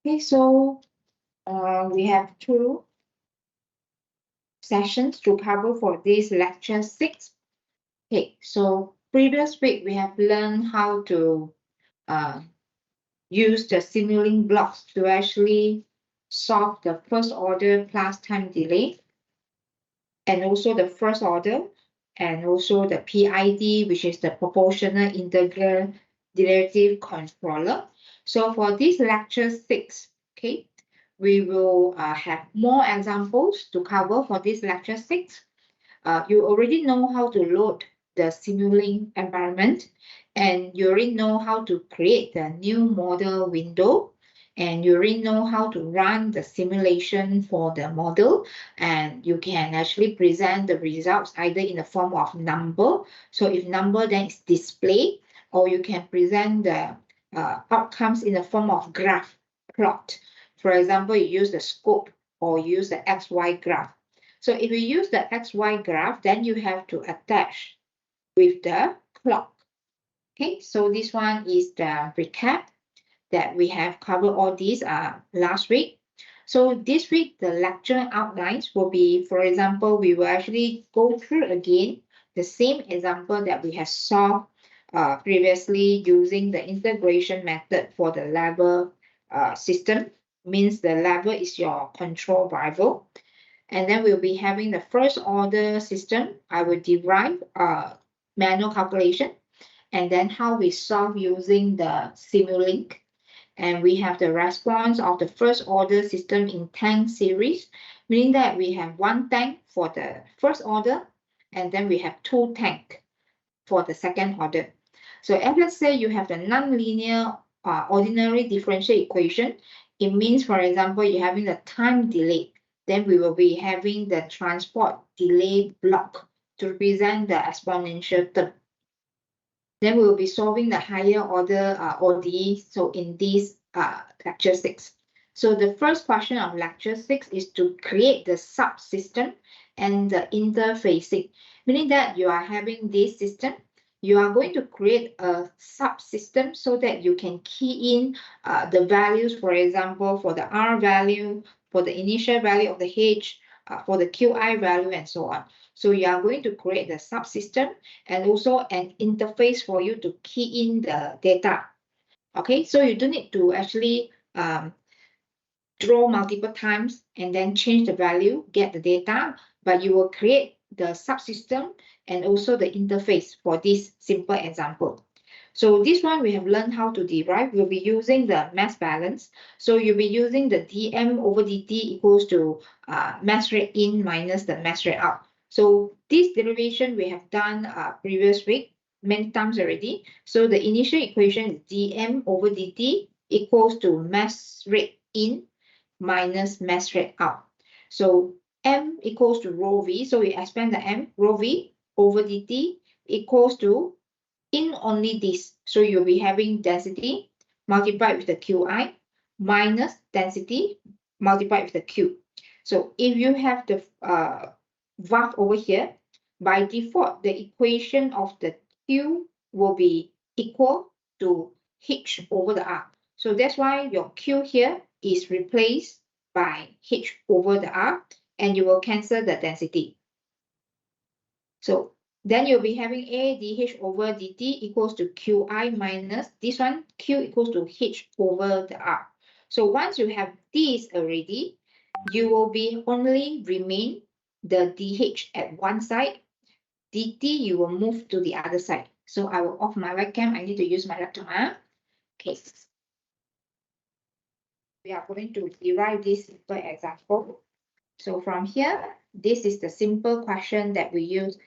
Okay, so we have 2 sessions to cover for this lecture 6. Okay, so previous week we have learned how to use the Simulink blocks to actually solve the first order plus time delay, and also the first order, and also the PID, which is the proportional integral derivative controller. So for this lecture 6, okay, we will have more examples to cover for this lecture 6. You already know how to load the Simulink environment, and you already know how to create the new model window, and you already know how to run the simulation for the model, and you can actually present the results either in the form of number. So if number, then it's display, or you can present the outcomes in the form of graph plot. For example, you use the scope or use the XY graph. So if you use the XY graph, then you have to attach with the clock. Okay, so this one is the recap that we have covered all these last week. So this week, the lecture outlines will be, for example, we will actually go through again the same example that we have solved previously using the integration method for the level system. Means the level is your control variable. And then we'll be having the first order system. I will derive a manual calculation, and then how we solve using the Simulink. And we have the response of the first order system in tank series, meaning that we have 1 tank for the first order, and then we have 2 tank for the second order. So if let's say you have the nonlinear ordinary differential equation, it means, for example, you're having the time delay, then we will be having the transport delay block to represent the exponential term. Then we will be solving the higher order ODE, so in this lecture 6. So the first question of lecture 6 is to create the subsystem and the interfacing, meaning that you are having this system, you are going to create a subsystem so that you can key in the values, for example, for the R value, for the initial value of the H, for the QI value, and so on. So you are going to create the subsystem and also an interface for you to key in the data. Okay, so you don't need to actually draw multiple times and then change the value, get the data, but you will create the subsystem and also the interface for this simple example. So this one we have learned how to derive. We'll be using the mass balance. So you'll be using the dm over dt equals to mass rate in minus the mass rate out. So this derivation we have done previous week many times already. So the initial equation is dm over dt equals to mass rate in minus mass rate out. So m equals to rho v. So we expand the m, rho v over dt equals to in only this. So you'll be having density multiplied with the qi minus density multiplied with the q. So if you have the VAF over here, by default, the equation of the q will be equal to h over the r. So that's why your q here is replaced by h over the r, and you will cancel the density. So then you'll be having a dh over dt equals to qi minus this one, q equals to h over the r. So once you have this already, you will be only remain the dh at one side, dt you will move to the other side. So I will off my webcam. I need to use my laptop. Okay. We are going to derive this simple example. So from here, this is the simple question that we use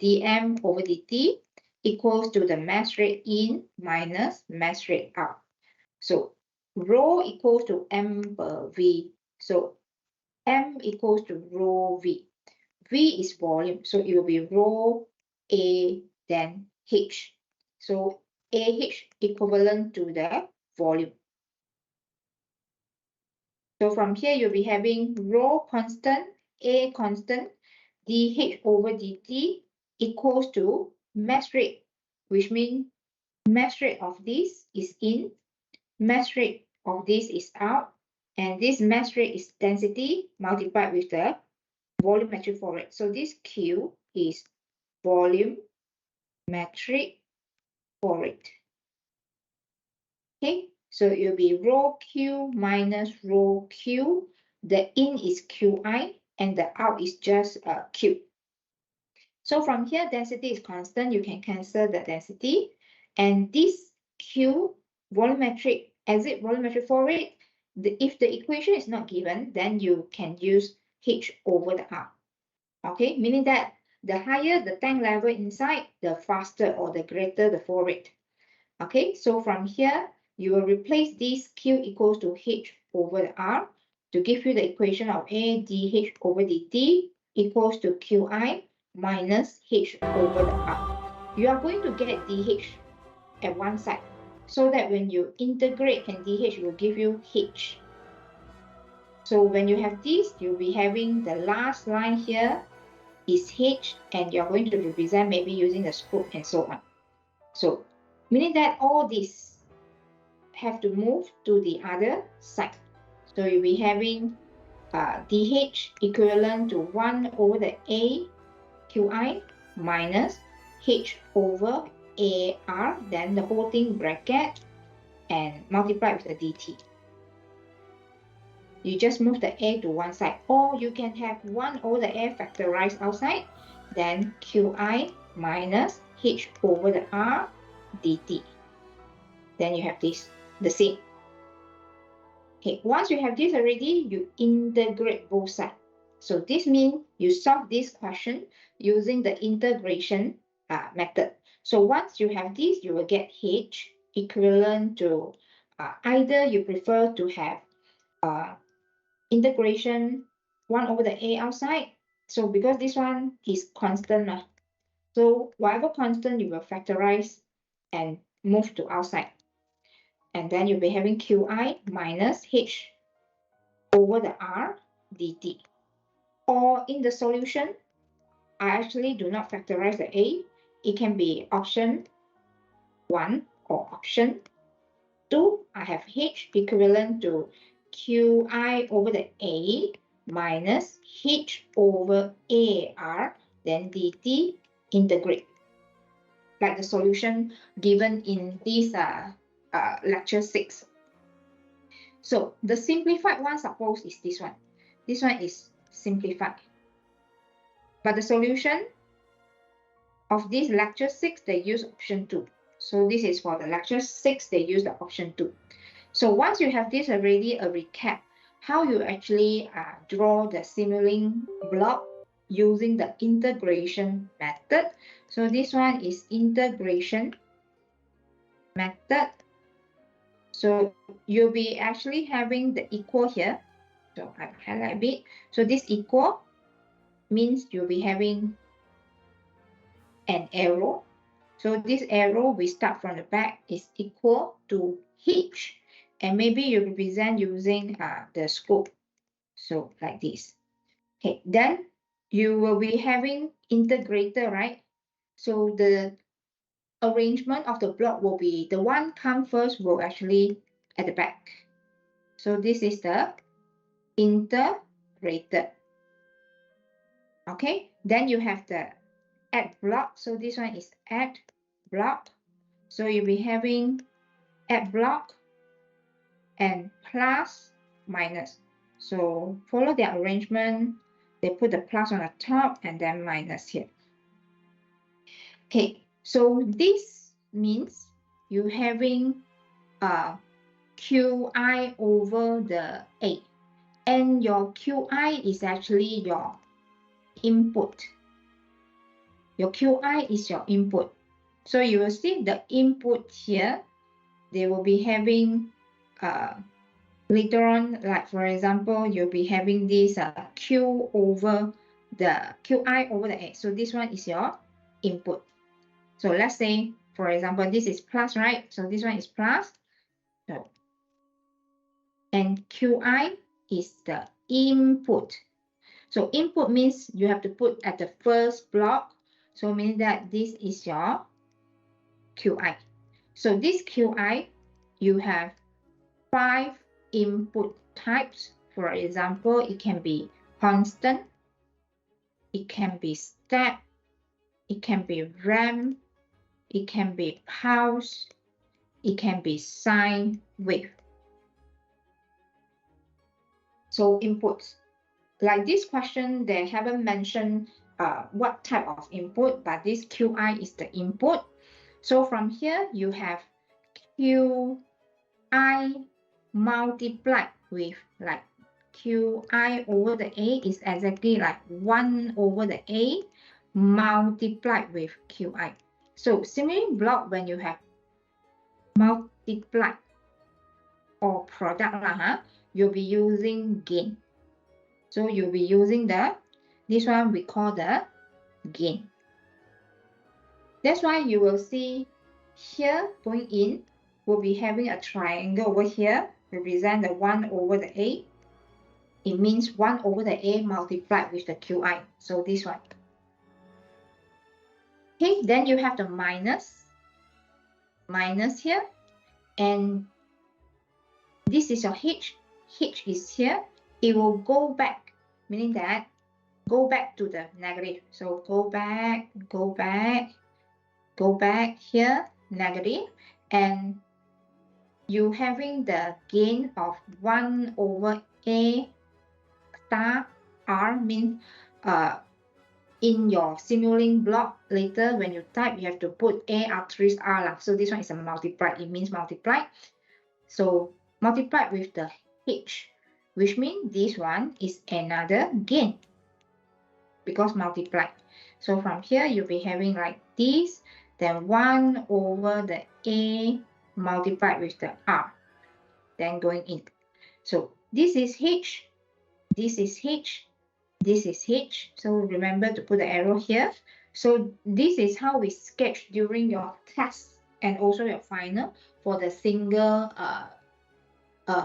dm over dt equals to the mass rate in minus mass rate out. So rho equals to m per v. So m equals to rho v. V is volume, so it will be rho A then H. So AH equivalent to the volume. So from here, you'll be having rho constant, A constant, dH over dt equals to mass rate, which means mass rate of this is in, mass rate of this is out, and this mass rate is density multiplied with the volumetric flow rate. So this Q is volumetric flow rate. Okay, so it will be rho Q minus rho Q. The in is Qi and the out is just Q. So from here, density is constant. You can cancel the density. And this Q volumetric, exit volumetric flow rate, if the equation is not given, then you can use H over the R. Okay, meaning that the higher the tank level inside, the faster or the greater the flow rate. Okay, so from here, you will replace this Q equals to H over the R to give you the equation of A dH over dt equals to Qi minus H over the R. You are going to get dH at one side so that when you integrate and dH will give you H. So when you have this, you'll be having the last line here is H, and you're going to represent maybe using the stroke and so on. So meaning that all these have to move to the other side. So you'll be having dH equivalent to 1 over the A Qi minus H over AR, then the whole thing bracket and multiply with the dt. You just move the A to one side, or you can have 1 over the A factorized outside, then Qi minus H over the R dt. Then you have this, the same. Okay, once you have this already, you integrate both sides. So this means you solve this question using the integration method. So once you have this, you will get H equivalent to either you prefer to have integration 1 over the A outside. So because this one is constant, so whatever constant you will factorize and move to outside. And then you'll be having Qi minus H over the R dt. Or in the solution, I actually do not factorize the A. It can be option 1 or option 2. I have H equivalent to Qi over the A minus H over AR, then dt, integrate. Like the solution given in this lecture 6. So the simplified one, suppose, is this one. This one is simplified. But the solution of this lecture 6, they use option 2. So this is for the lecture 6, they use the option 2. So once you have this already, a recap, how you actually draw the Simulink block using the integration method. So this one is integration method. So you'll be actually having the equal here. So I highlight a bit. So this equal means you'll be having an arrow. So this arrow, we start from the back, is equal to H. And maybe you represent using the scope. So like this. Okay, then you will be having integrator, right? So the arrangement of the block will be the one come first will actually at the back. So this is the integrated. Okay, then you have the add block. So this one is add block. So you'll be having add block and plus minus. So follow their arrangement. They put the plus on the top and then minus here. Okay, so this means you having Qi over the A. And your Qi is actually your input. Your Qi is your input. So you will see the input here. They will be having later on, like for example, you'll be having this Q over the Qi over the A. So this one is your input. So let's say, for example, this is plus, right? So this one is plus. So, and Qi is the input. So input means you have to put at the first block. So meaning that this is your Qi. So this Qi, you have 5 input types. For example, it can be constant, it can be step, it can be ramp, it can be pulse, it can be sine wave. So inputs. Like this question, they haven't mentioned what type of input, but this Qi is the input. So from here, you have Qi multiplied with like Qi over the A is exactly like 1 over the A multiplied with Qi. So simulating block, when you have multiplied or product, you'll be using gain. So you'll be using this one we call the gain. That's why you will see here going in, we'll be having a triangle over here, represent the 1 over the A. It means 1 over the A multiplied with the Qi. So this one. Okay, then you have the minus here, and this is your H. H is here. It will go back, meaning that go back to the negative. So go back here, negative, and you having the gain of 1 over A star R means in your simulating block later when you type, you have to put A asterisk R lah. So this one is a multiply. It means multiply. So multiplied with the H, which means this one is another gain because multiplied. So from here, you'll be having like this, then 1 over the A multiplied with the R, then going in. So this is H, this is H, this is H. So remember to put the arrow here. So this is how we sketch during your test and also your final for the single,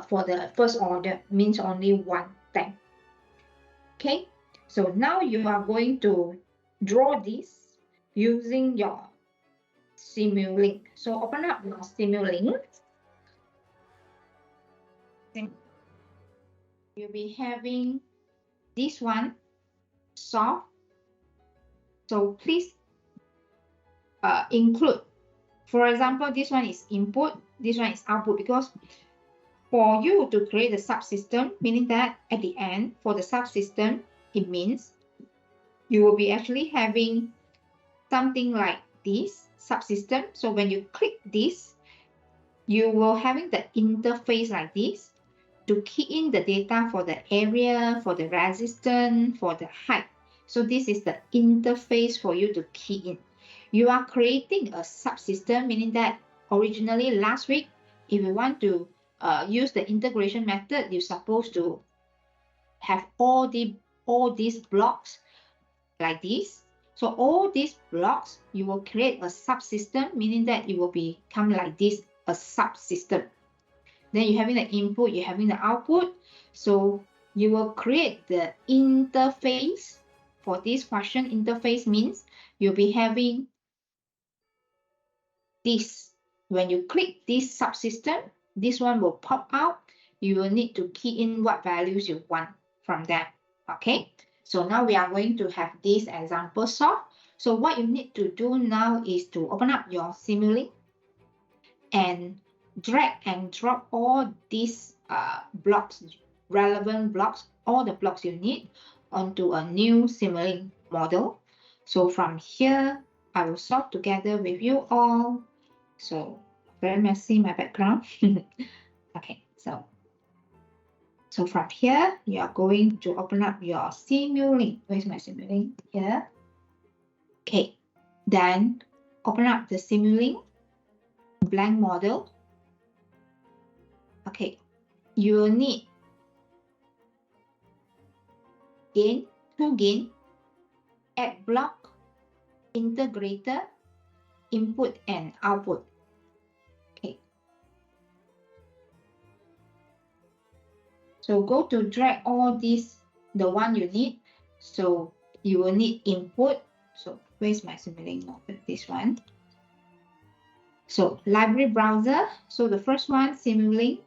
for the first order, means only one time. Okay, so now you are going to draw this using your Simulink. So open up your Simulink. You'll be having this one solve. So please include, for example, this one is input, this one is output, because for you to create a subsystem, meaning that at the end, for the subsystem, it means you will be actually having something like this subsystem. So when you click this, you will having the interface like this to key in the data for the area, for the resistance, for the height. So this is the interface for you to key in. You are creating a subsystem, meaning that originally last week, if you want to use the integration method, you're supposed to have all these blocks like this. So all these blocks, you will create a subsystem, meaning that it will become like this, a subsystem. Then you're having the input, you're having the output. So you will create the interface. For this question, interface means you'll be having this. When you click this subsystem, this one will pop out. You will need to key in what values you want from that. Okay, so now we are going to have this example solved. So what you need to do now is to open up your Simulink and drag and drop all these blocks, relevant blocks, all the blocks you need onto a new Simulink model. So from here, I will solve together with you all. So very messy, my background. Okay, so from here, you are going to open up your Simulink. Where's my Simulink? Here. Okay, then open up the Simulink blank model. Okay, you will need gain, two gain, add block, integrator, input and output. Okay. So go to drag all these, the one you need. So you will need input. So where's my Simulink model? This one. So library browser. So the first one, Simulink.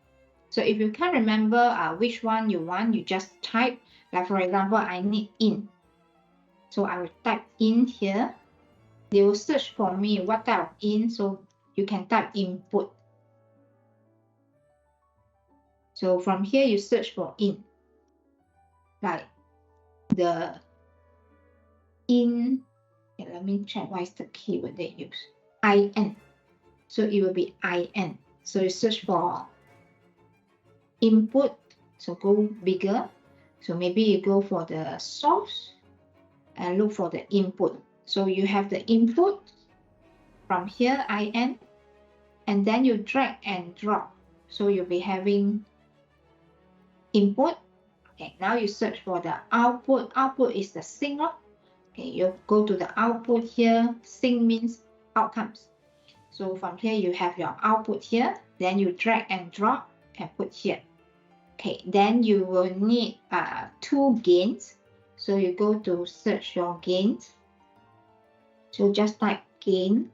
So if you can't remember which one you want, you just type. Like for example, I need in. So I will type in here. They will search for me what type of in. So you can type input. So from here, you search for in. Like the in. Okay, let me check what is the keyword they use. IN. So it will be IN. So you search for input. So go bigger. So maybe you go for the source and look for the input. So you have the input from here, IN, and then you drag and drop. So you'll be having input. Okay, now you search for the output. Output is the sync. Okay, you go to the output here. Sync means outcomes. So from here, you have your output here. Then you drag and drop and put here. Okay, then you will need 2 gains. So you go to search your gains. So just type gain.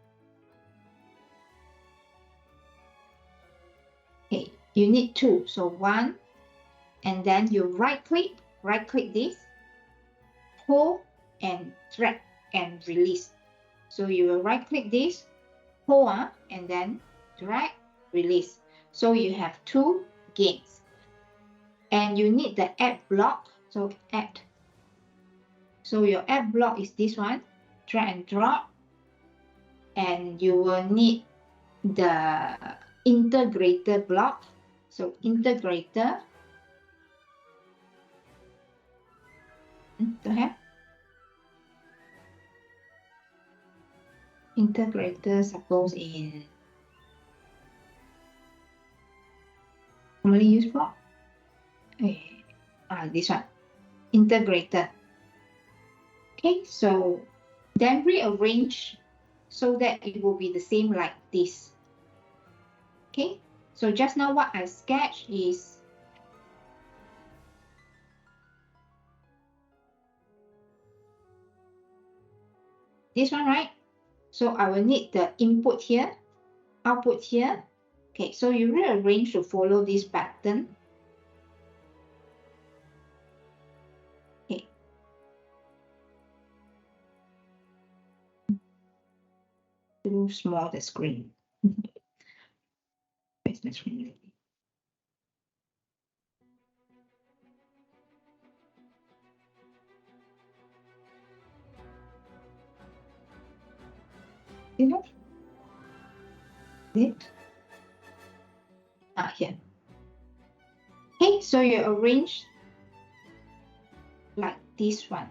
Okay, you need 2. So 1, and then you right click this, hold and drag and release. So you will right click this, hold and then drag, release. So you have 2 gains. And you need the add block. So add. So your add block is this one, drag and drop. And you will need the integrator block. So integrator. Don't have. Integrator suppose in commonly used block. This one, integrator. Okay, so then rearrange so that it will be the same like this. Okay, so just now what I sketched is this one, right? So I will need the input here, output here. Okay, so you rearrange to follow this pattern. Okay. Too small the screen. Where's my screen? You know? It? Here. Okay, so you arrange like this one.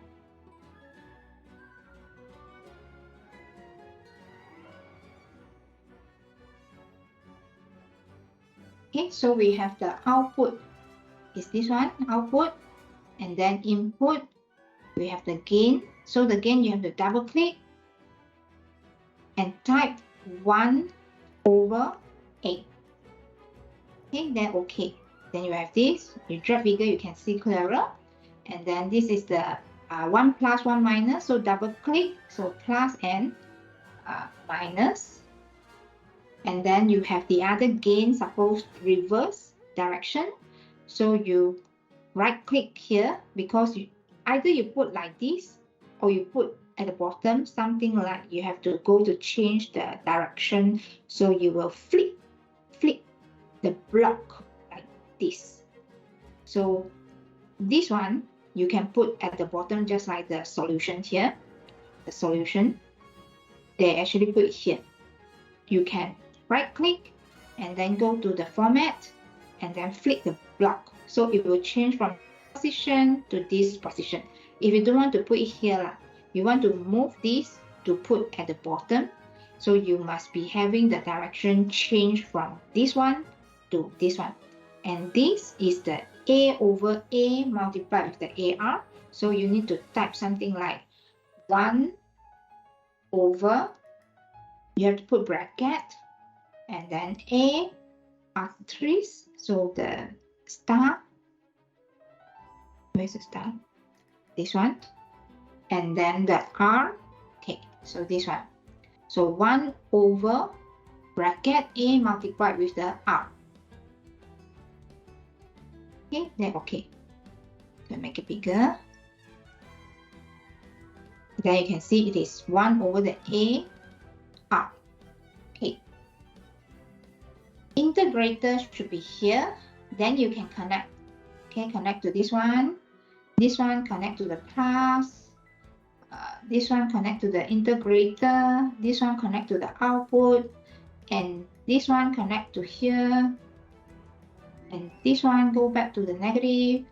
Okay, so we have the output is this one, output, and then input, we have the gain. So the gain, you have to double click and type 1/8. Okay, then okay. Then you have this, you drag bigger, you can see clearer. And then this is the 1 plus 1 minus, so double click, so plus and minus. And then you have the other gain, suppose reverse direction. So you right click here, because either you put like this or you put at the bottom something like you have to go to change the direction. So you will flip the block like this. So this one you can put at the bottom, just like the solution here. The solution, they actually put it here. You can right click and then go to the format and then flip the block. So it will change from position to this position. If you don't want to put it here, you want to move this to put at the bottom. So you must be having the direction change from this one to this one. And this is the A over A multiplied with the AR. So you need to type something like 1 over, you have to put bracket, and then A asterisk, so the star, where's the star? This one, and then the R, okay, so this one. So 1 over bracket A multiplied with the R. Okay, then okay. Then make it bigger. Then you can see it is 1 over the A R. Okay. Integrator should be here. Then you can connect. Okay, connect to this one. This one connect to the class. This one connect to the integrator. This one connect to the output. And this one connect to here. And this one go back to the negative.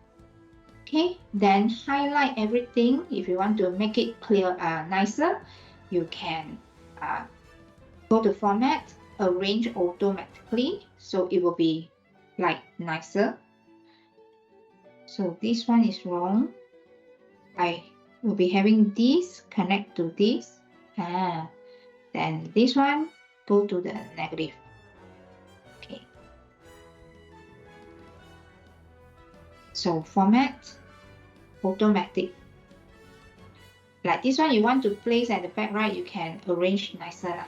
Okay, then highlight everything. If you want to make it clear, nicer, you can go to format, arrange automatically, so it will be like nicer. So this one is wrong. I will be having this connect to this. Then this one go to the negative. Okay. So format, automatic. Like this one, you want to place at the back, right? You can arrange nicer.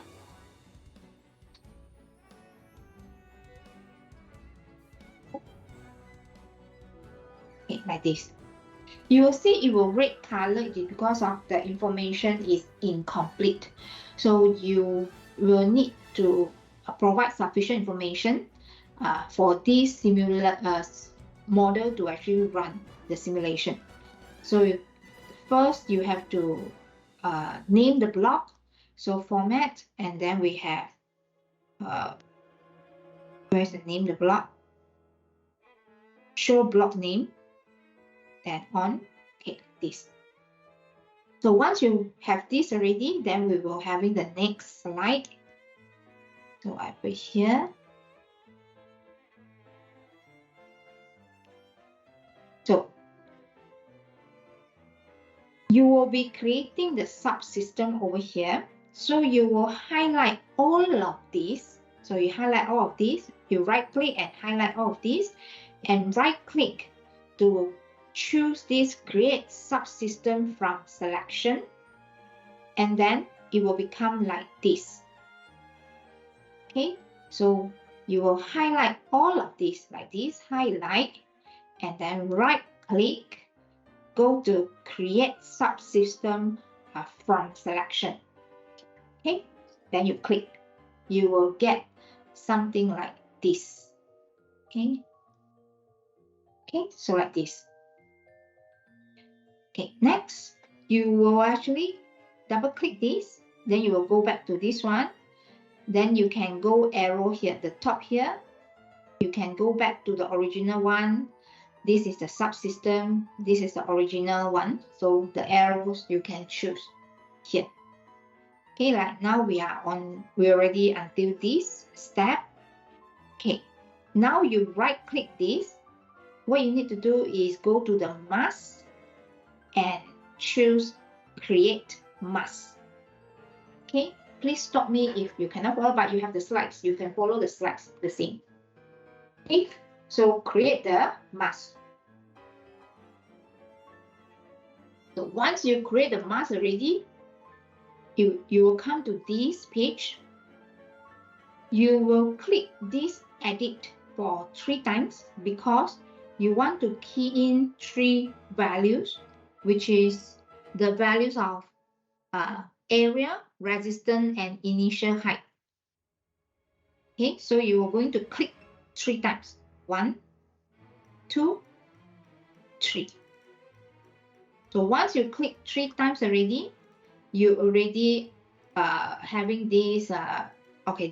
Okay, like this. You will see it will red color because of the information is incomplete. So you will need to provide sufficient information for this model to actually run the simulation. So first you have to name the block. So format, and then we have where's the name the block? Show block name. Then on. Okay, this. So once you have this already, then we will having the next slide. So I put here. So you will be creating the subsystem over here. So you will highlight all of these. So you highlight all of these, you right click and highlight all of these, and right click to choose this create subsystem from selection, and then it will become like this. Okay, so you will highlight all of these like this, highlight, and then right click, go to create subsystem from selection. Okay, then you click, you will get something like this. Okay, so like this. Okay, next you will actually double click this, then you will go back to this one. Then you can go arrow here at the top here. You can go back to the original one. This is the subsystem. This is the original one. So the arrows you can choose here. Okay, like now we already until this step. Okay, now you right click this. What you need to do is go to the mask and choose create mask. Okay, please stop me if you cannot follow, but you have the slides. You can follow the slides the same. Okay, so create the mask. So once you create the mask already, you will come to this page. You will click this edit for 3 times because you want to key in 3 values, which is the values of area, resistance, and initial height. Okay, so you are going to click 3 times. 1, 2, 3. So once you click 3 times already, you already having this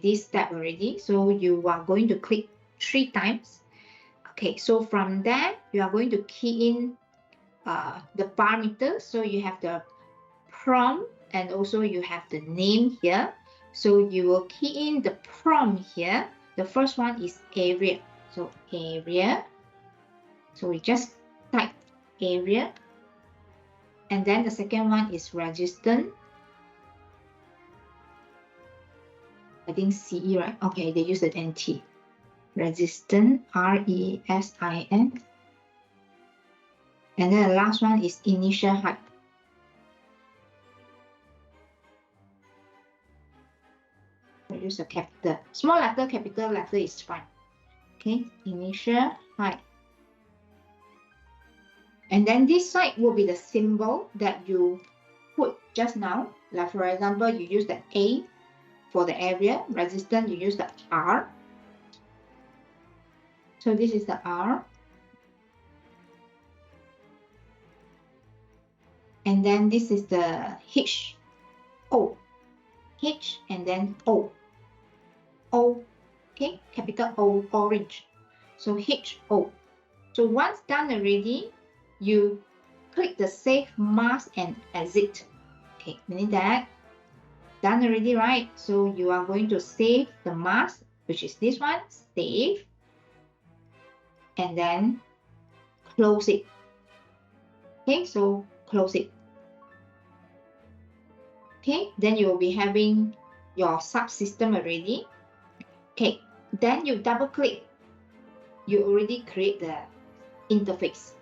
this step already. So you are going to click 3 times. Okay, so from there you are going to key in the parameters. So you have the prompt and also you have the name here. So you will key in the prompt here. The first one is area. So area. So we just type area. And then the second one is resistance. I think CE, right? Okay, they use the NT. Resistance, RESIN. And then the last one is initial height. I use a capital. Small letter, capital letter is fine. Okay, initial height. And then this side will be the symbol that you put just now. Like for example, you use the A for the area, resistance, you use the R. So this is the R. And then this is the H, O. H and then O. O, okay, capital O, orange. So H, O. So once done already, you click the save mask and exit. Okay, meaning that done already, right? So you are going to save the mask, which is this one, save, and then close it. Okay, so close it. Okay, then you will be having your subsystem already. Okay, then you double click. You already create the interface.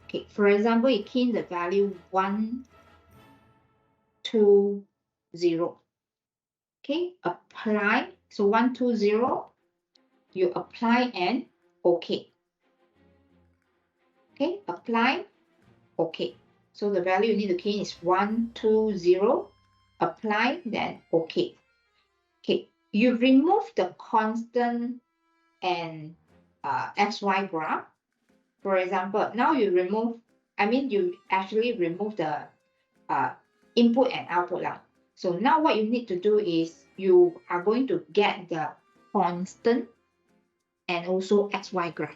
Okay, for example, you key in the value 1, 2, 0. Okay, apply. So 1, 2, 0, you apply and OK. Okay, apply, OK. So the value you need to key in is 1, 2, 0, apply, then OK. Okay, you remove the constant and XY graph. For example, now you actually remove the input and output. So now what you need to do is you are going to get the constant and also XY graph.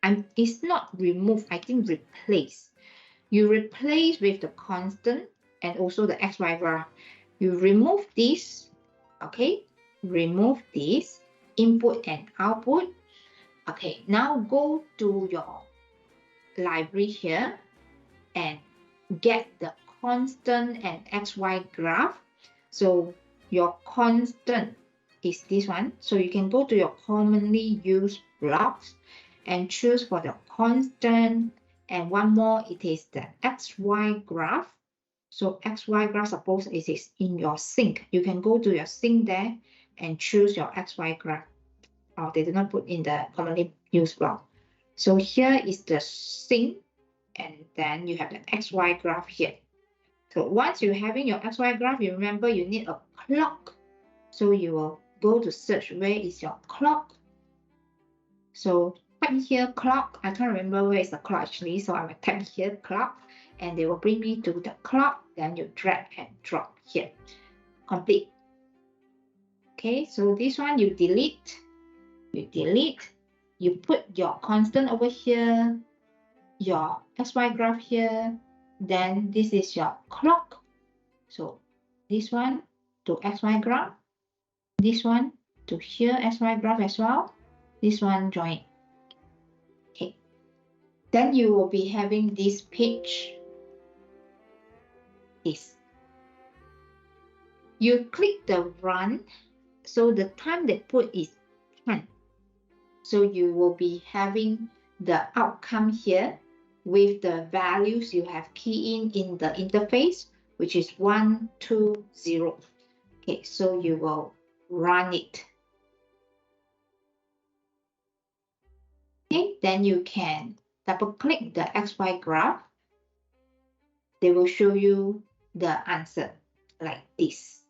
And it's not remove, I think replace. You replace with the constant and also the XY graph. You remove this, okay? Remove this input and output. Okay, now go to your library here and get the constant and XY graph. So your constant is this one. So you can go to your commonly used blocks and choose for the constant. And one more, it is the XY graph. So XY graph, suppose it is in your sync. You can go to your sync there and choose your XY graph. Oh, they did not put in the commonly used block. So here is the sync, and then you have the XY graph here. So once you're having your XY graph, you remember you need a clock. So you will go to search where is your clock. So type here clock. I can't remember where is the clock actually. So I will type here clock and they will bring me to the clock. Then you drag and drop here. Complete. Okay, so this one you delete. You put your constant over here, your XY graph here, then this is your clock. So this one to XY graph, this one to here XY graph as well, this one join. Okay, then you will be having this page. You click the run, so the time they put is 10. So you will be having the outcome here with the values you have keyed in the interface, which is 1, 2, 0. Okay, so you will run it. Okay, then you can double click the XY graph. They will show you the answer like this.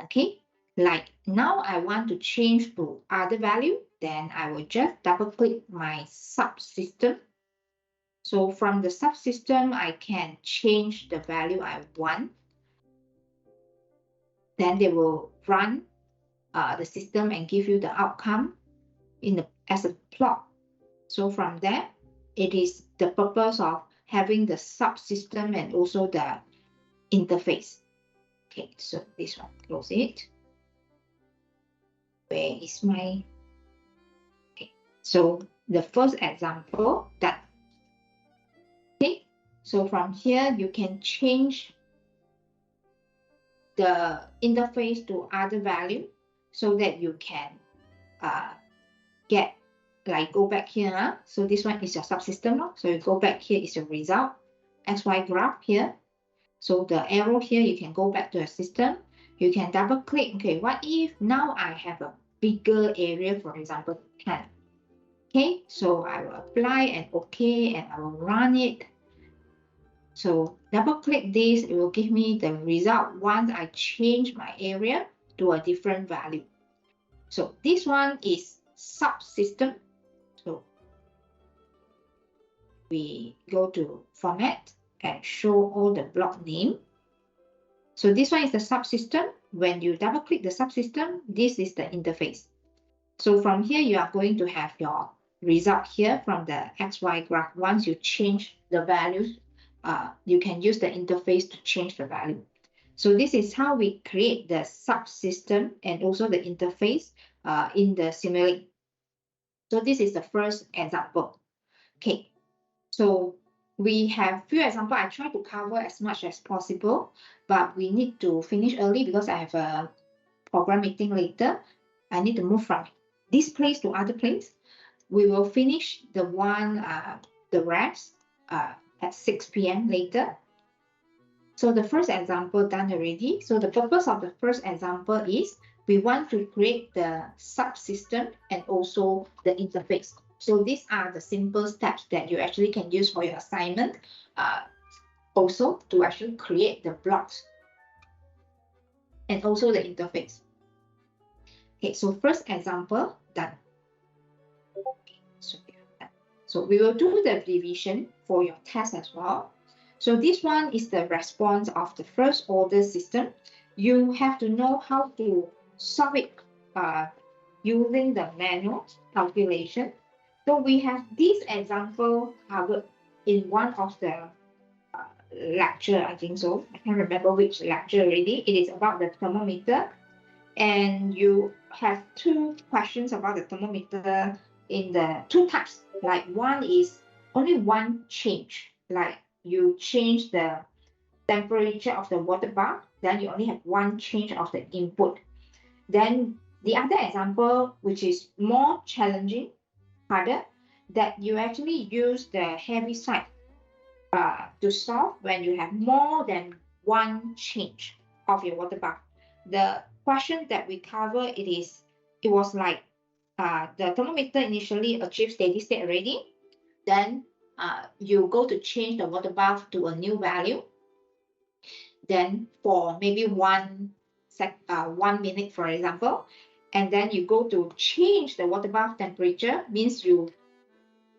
Okay, like now I want to change to other value, then I will just double click my subsystem. So from the subsystem, I can change the value I want. Then they will run the system and give you the outcome as a plot. So from there, it is the purpose of having the subsystem and also the interface. Okay, so this one, close it. Where is my... Okay, so the first example that... Okay, so from here, you can change the interface to other value so that you can get, like go back here. So this one is your subsystem. So you go back here is your result, XY graph here. So the arrow here, you can go back to your system. You can double click. Okay, what if now I have a bigger area, for example, 10. Okay, so I will apply and OK, and I will run it. So double click this, it will give me the result once I change my area to a different value. So this one is subsystem. So we go to format and show all the block name. So this one is the subsystem. When you double click the subsystem, this is the interface. So from here, you are going to have your result here from the XY graph. Once you change the values, you can use the interface to change the value. So this is how we create the subsystem and also the interface in the Simulink. So this is the first example. Okay, so we have few examples. I try to cover as much as possible, but we need to finish early because I have a program meeting later. I need to move from this place to other place. We will finish the one, the rest at 6 p.m. later. So the first example done already. So the purpose of the first example is we want to create the subsystem and also the interface. So these are the simple steps that you actually can use for your assignment, also to actually create the blocks and also the interface. Okay, so first example done. So we will do the division for your test as well. So this one is the response of the first order system. You have to know how to solve it using the manual calculation. So we have this example covered in one of the lecture, I think so. I can't remember which lecture already. It is about the thermometer. And you have two questions about the thermometer in the two types. Like one is only one change, like you change the temperature of the water bath, then you only have one change of the input. Then the other example, which is more challenging, harder, that you actually use the heavy side to solve when you have more than one change of your water bath. The question that we cover, it was like the thermometer initially achieved steady state already. Then you go to change the water bath to a new value. Then for maybe 1 minute, for example, and then you go to change the water bath temperature, means you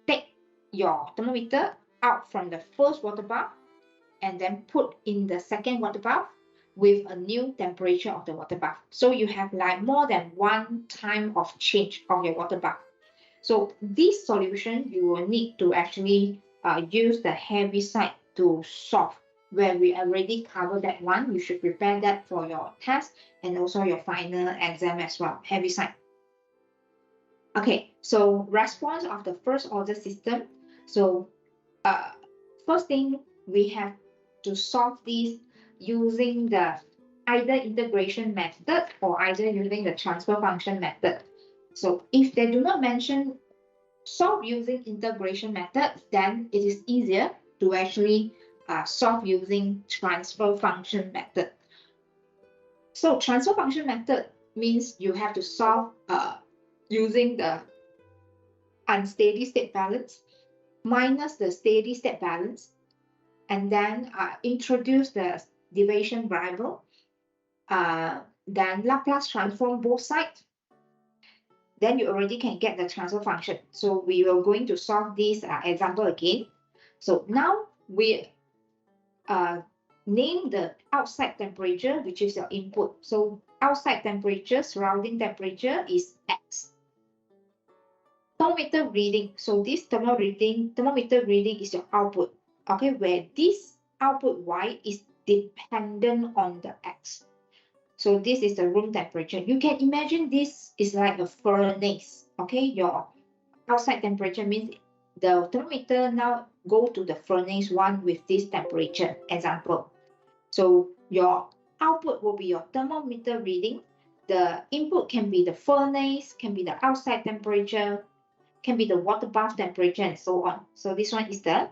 take your thermometer out from the first water bath and then put in the second water bath with a new temperature of the water bath. So you have like more than one time of change of your water bath. So this solution, you will need to actually use the heavy side to solve. Where we already covered that one, you should prepare that for your test and also your final exam as well, heavy side. Okay, so response of the first order system. So first thing, we have to solve this using the either integration method or either using the transfer function method. So if they do not mention solve using integration method, then it is easier to actually solve using transfer function method. So transfer function method means you have to solve using the unsteady state balance minus the steady state balance, and then introduce the deviation variable, then Laplace transform both sides, then you already can get the transfer function. So we are going to solve this example again. So now we name the outside temperature, which is your input. So outside temperature, surrounding temperature is X. Thermometer reading. So this thermometer reading is your output. Okay, where this output Y is dependent on the X. So this is the room temperature. You can imagine this is like a furnace. Okay, your outside temperature means the thermometer now go to the furnace one with this temperature example. So your output will be your thermometer reading. The input can be the furnace, can be the outside temperature, can be the water bath temperature, and so on. So this one is the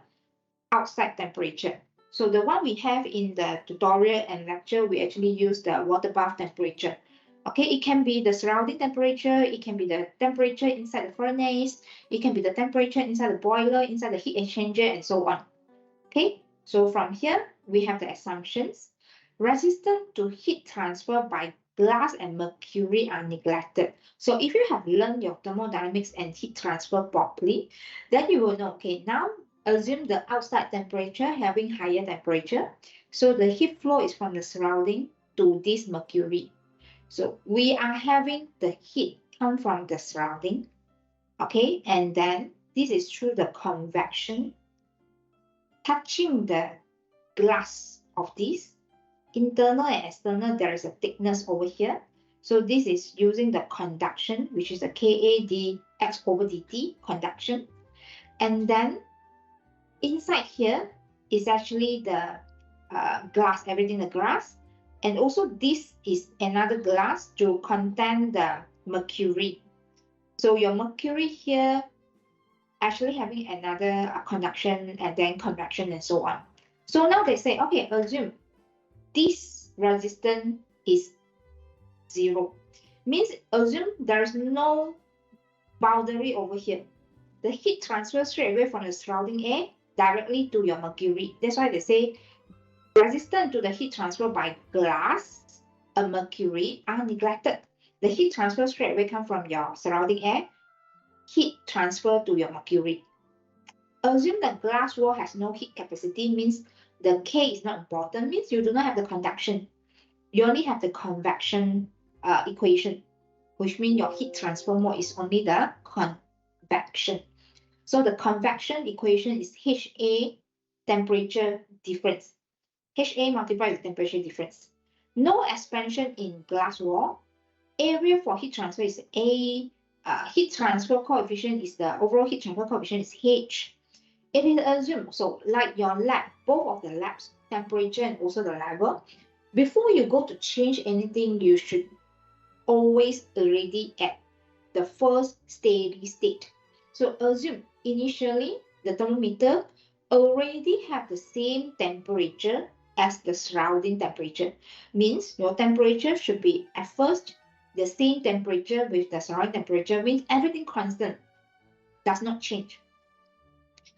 outside temperature. So the one we have in the tutorial and lecture, we actually use the water bath temperature. Okay, it can be the surrounding temperature, it can be the temperature inside the furnace, it can be the temperature inside the boiler, inside the heat exchanger, and so on. Okay, so from here, we have the assumptions. Resistance to heat transfer by glass and mercury are neglected. So if you have learned your thermodynamics and heat transfer properly, then you will know, okay, now assume the outside temperature having higher temperature. So the heat flow is from the surrounding to this mercury. So we are having the heat come from the surrounding, okay, and then this is through the convection touching the glass of this. Internal and external, there is a thickness over here. So this is using the conduction, which is the Ka dx over dt, conduction. And then inside here is actually the glass, everything the glass. And also this is another glass to contain the mercury. So your mercury here actually having another conduction and then convection and so on. So now they say, okay, assume this resistance is 0. Means assume there's no boundary over here. The heat transfers straight away from the surrounding air directly to your mercury. That's why they say resistance to the heat transfer by glass and mercury are neglected. The heat transfer straight away come from your surrounding air, heat transfer to your mercury. Assume the glass wall has no heat capacity, means the K is not important, means you do not have the conduction. You only have the convection equation, which means your heat transfer mode is only the convection. So the convection equation is HA temperature difference. HA multiplied with temperature difference. No expansion in glass wall. Area for heat transfer is A. Heat transfer coefficient is the overall heat transfer coefficient is H. It is assumed, so like your lab, both of the labs, temperature and also the level, before you go to change anything, you should always already at the first steady state. So assume initially the thermometer already have the same temperature as the surrounding temperature. Means your temperature should be at first the same temperature with the surrounding temperature, means everything constant, does not change.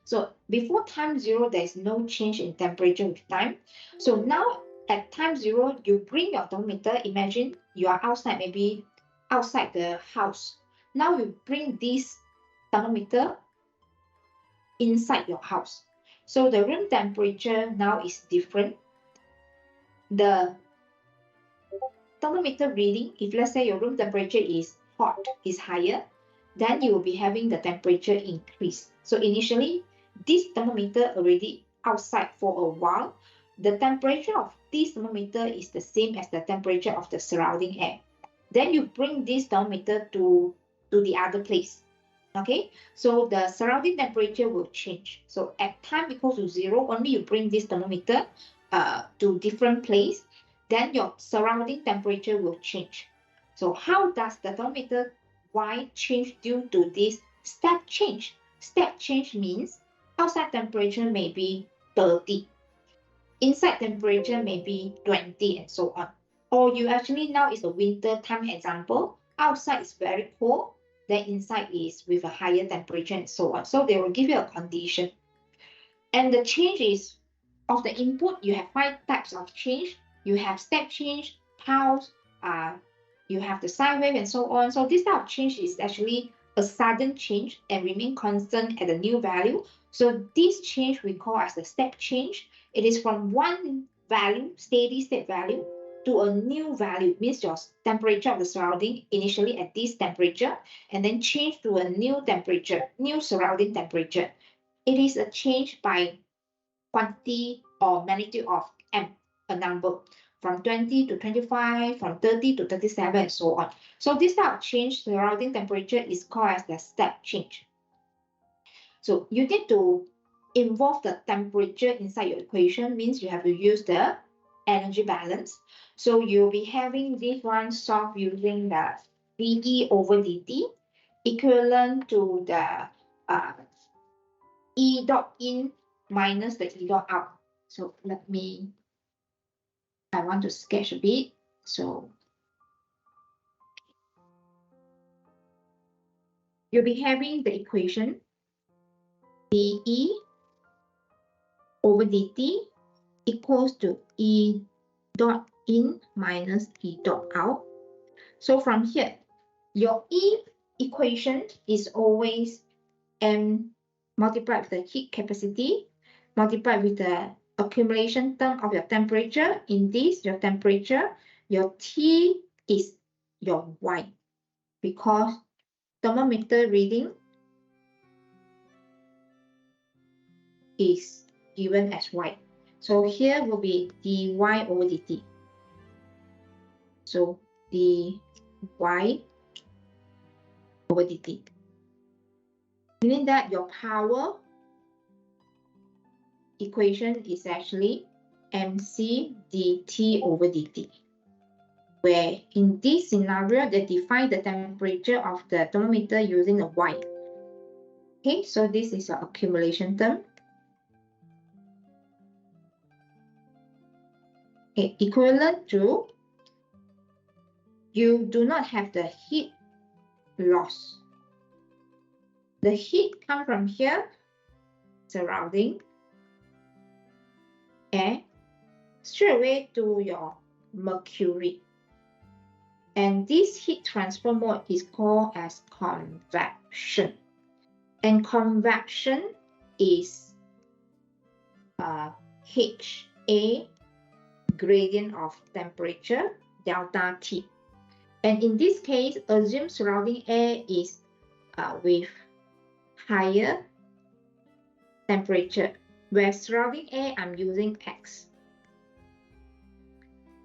So before time 0, there is no change in temperature with time. So now at time 0, you bring your thermometer. Imagine you are outside, maybe outside the house. Now you bring this thermometer inside your house. So the room temperature now is different. The thermometer reading, if let's say your room temperature is hot, is higher, then you will be having the temperature increase. So initially, this thermometer already outside for a while, the temperature of this thermometer is the same as the temperature of the surrounding air. Then you bring this thermometer to the other place. Okay, so the surrounding temperature will change. So at time equals to 0, only you bring this thermometer to different place, then your surrounding temperature will change. So how does the thermometer Y change due to this step change? Step change means outside temperature may be 30, inside temperature may be 20, and so on. Or you actually now is a winter time example, outside is very cold, then inside is with a higher temperature and so on. So they will give you a condition. And the change is of the input, you have 5 types of change. You have step change, pulse, you have the sine wave, and so on. So this type of change is actually a sudden change and remain constant at a new value. So this change we call as the step change. It is from one value, steady state value, to a new value, means your temperature of the surrounding initially at this temperature, and then change to a new temperature, new surrounding temperature. It is a change by quantity or magnitude of m, a number, from 20 to 25, from 30 to 37, and so on. So this type of change, surrounding temperature, is called as the step change. So you need to involve the temperature inside your equation, means you have to use the energy balance. So you'll be having this one solved using the dE over dt equivalent to the E dot in minus the E dot out. So I want to sketch a bit. So you'll be having the equation dE over dt equals to E dot in minus E dot out. So from here, your E equation is always M multiplied with the heat capacity, multiplied with the accumulation term of your temperature. In this, your temperature, your T is your Y, because thermometer reading is given as Y. So here will be dy over dt. So dy over dt. Meaning that your power equation is actually mc dt over dt, where in this scenario, they define the temperature of the thermometer using a Y. Okay, so this is your accumulation term. Okay, equivalent to, you do not have the heat loss. The heat comes from here, surrounding air, straight away to your mercury. And this heat transfer mode is called as convection. And convection is HA gradient of temperature delta T. And in this case, assume surrounding air is with higher temperature, where surrounding air I'm using X.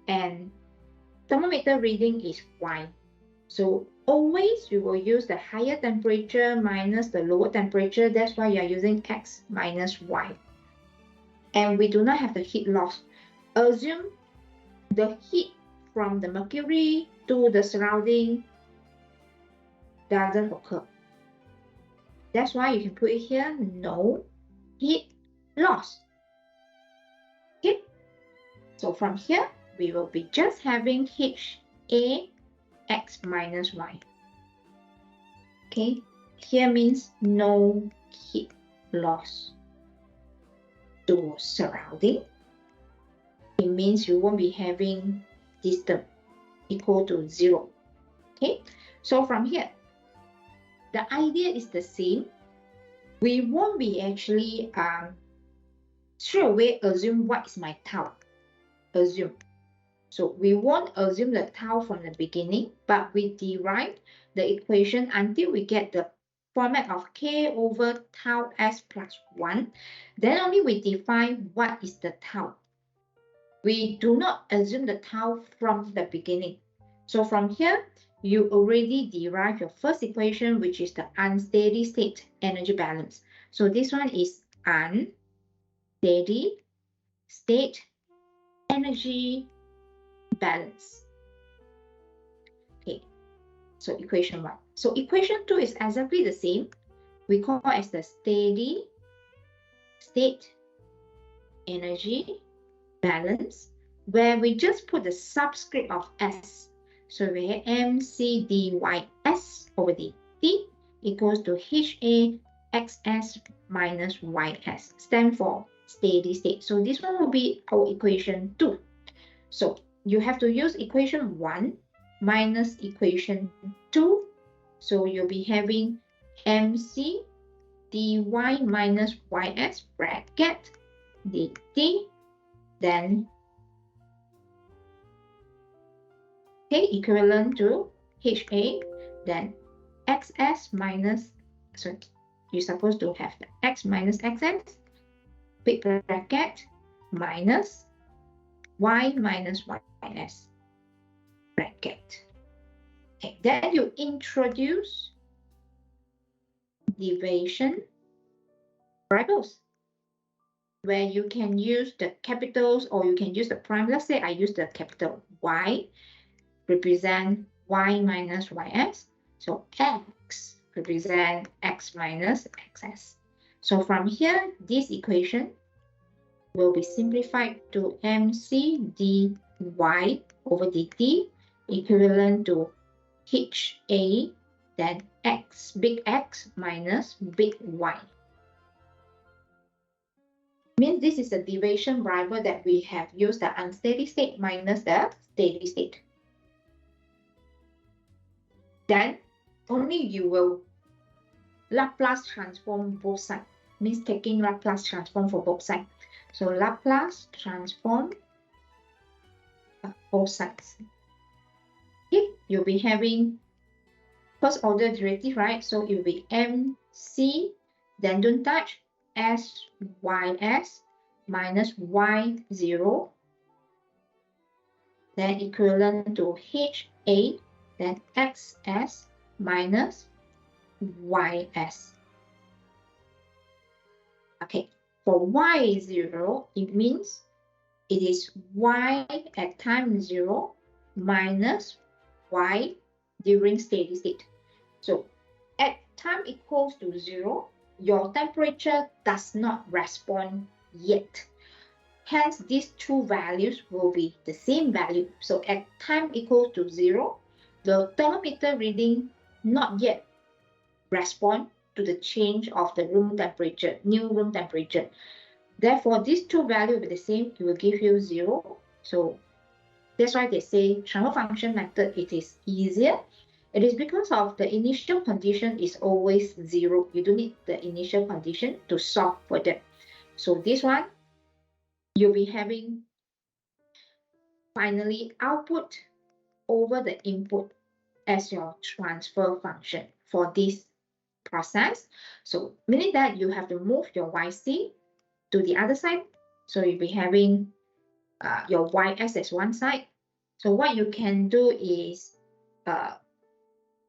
And thermometer reading is Y. So always you will use the higher temperature minus the lower temperature. That's why you are using X minus Y. And we do not have the heat loss. Assume the heat from the mercury to the surrounding doesn't occur. That's why you can put it here, no heat loss. Okay, so from here, we will be just having HA X minus Y. Okay, here means no heat loss to surrounding. It means you won't be having this term equal to 0. Okay, so from here, the idea is the same. We won't be actually straight away assume what is my tau. Assume. So we won't assume the tau from the beginning, but we derive the equation until we get the format of k over tau s plus 1. Then only we define what is the tau. We do not assume the tau from the beginning. So from here, you already derive your first equation, which is the unsteady state energy balance. So this one is unsteady state energy balance. Okay, so equation 1. So equation 2 is exactly the same. We call it as the steady state energy balance, where we just put the subscript of S. So we have mc dys over dt equals to HA xs minus ys, stand for steady state. So this one will be our equation 2. So you have to use equation 1 minus equation 2. So you'll be having mc dy minus ys bracket dt, then equivalent to HA, then XS minus, so you're supposed to have the X minus XS, big bracket, minus Y minus YS, bracket. Okay, then you introduce deviation variables, where you can use the capitals or you can use the prime. Let's say I use the capital Y, represent y minus ys. So x represent x minus xs. So from here, this equation will be simplified to mc dy over dt equivalent to HA then big X minus big Y. Means this is a deviation variable that we have used the unsteady state minus the steady state. Then only you will Laplace transform both sides, means taking Laplace transform for both sides. So Laplace transform both sides. Okay, you'll be having first order derivative, right? So it will be MC, then don't touch, SYS minus Y0, then equivalent to HA, then XS minus YS. Okay, for Y0, it means it is Y at time 0 minus Y during steady state. So at time equals to 0, your temperature does not respond yet. Hence, these two values will be the same value. So at time equal to 0, the thermometer reading not yet respond to the change of the room temperature, new room temperature. Therefore, these two values will be the same. It will give you 0. So that's why they say transfer function method, it is easier. It is because of the initial condition is always 0. You don't need the initial condition to solve for that. So this one, you'll be having finally output over the input as your transfer function for this process. So meaning that you have to move your YC to the other side. So you'll be having your YS as one side. So what you can do is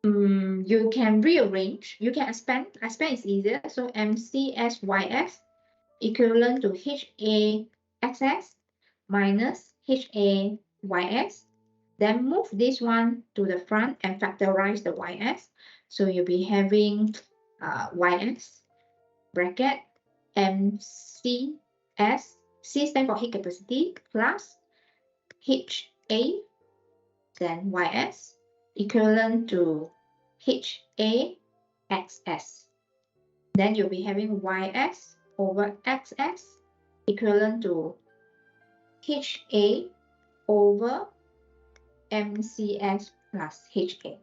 you can rearrange, you can expand is easier. So MCSYS equivalent to HAXS minus HAYS. Then move this one to the front and factorize the YS. So you'll be having YS bracket MCS, C stands for heat capacity, plus HA, then YS equivalent to HAXS. Then you'll be having YS over XS equivalent to HA over MCS plus HA.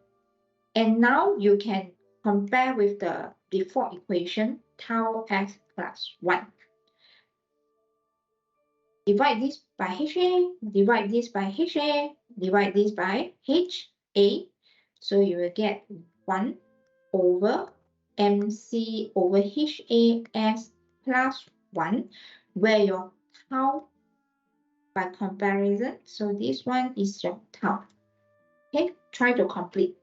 And now you can compare with the default equation, tau x plus 1. Divide this by HA, divide this by HA, divide this by HA. So you will get 1 over MC over HAS plus 1, where your tau by comparison. So this one is your tau. Okay, try to complete.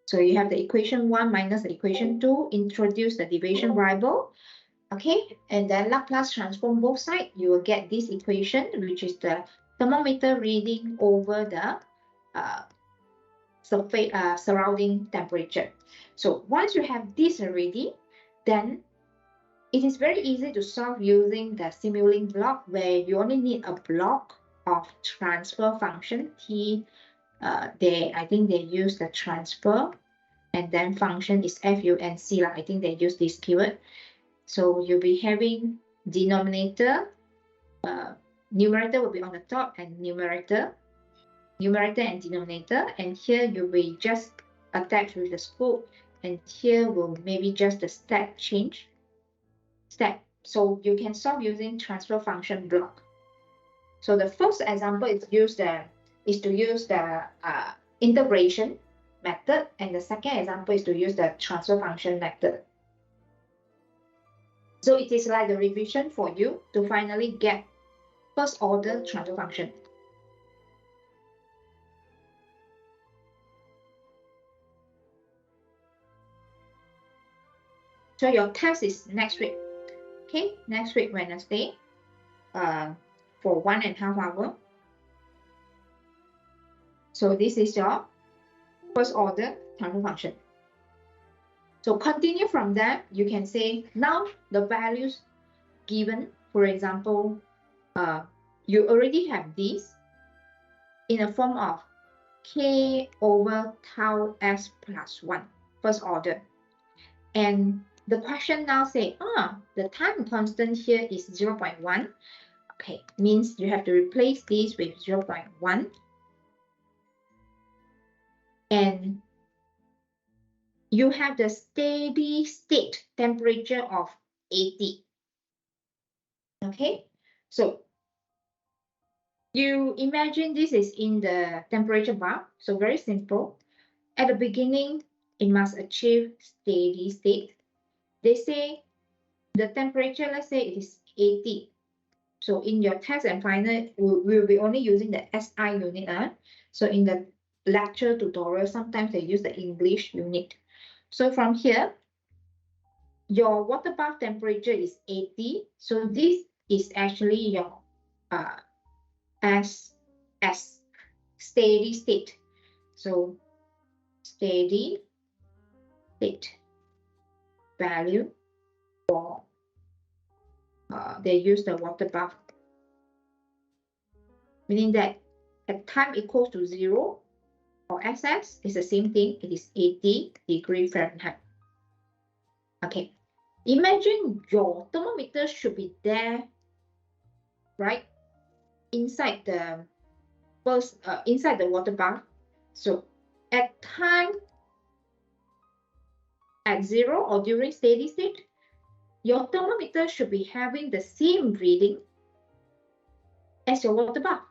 So you have the equation 1 minus the equation 2, introduce the deviation variable. Okay, and then Laplace transform both sides, you will get this equation, which is the thermometer reading over the surface, surrounding temperature. So once you have this already, then it is very easy to solve using the Simulink block, where you only need a block of transfer function T. I think they use the transfer, and then function is FUNC. I think they use this keyword. So you'll be having denominator, numerator will be on the top, and numerator and denominator, and here you will just attach with the scope, and here will maybe just the step change. So you can solve using transfer function block. So the first example is to use the integration method, and the second example is to use the transfer function method. So it is like the revision for you to finally get first order transfer function. So your test is next week. Okay, next week Wednesday, for 1.5 hours. So this is your first order transfer function. So continue from that, you can say now the values given, for example, you already have this in a form of K over tau S plus 1, first order. And the question now say, the time constant here is 0.1. Okay, means you have to replace this with 0.1. And you have the steady state temperature of 80. Okay, so you imagine this is in the temperature bar. So very simple. At the beginning, it must achieve steady state. They say the temperature, let's say it is 80. So in your test and final, we'll be only using the SI unit. So in the lecture tutorial, sometimes they use the English unit. So from here, your water bath temperature is 80. So this is actually your as steady state. So steady state value for they use the water bath, meaning that at time equals to 0 or SS is the same thing. It is 80 degrees Fahrenheit. Okay, imagine your thermometer should be there, right, inside the inside the water bath. So at time at 0 or during steady state, your thermometer should be having the same reading as your water bath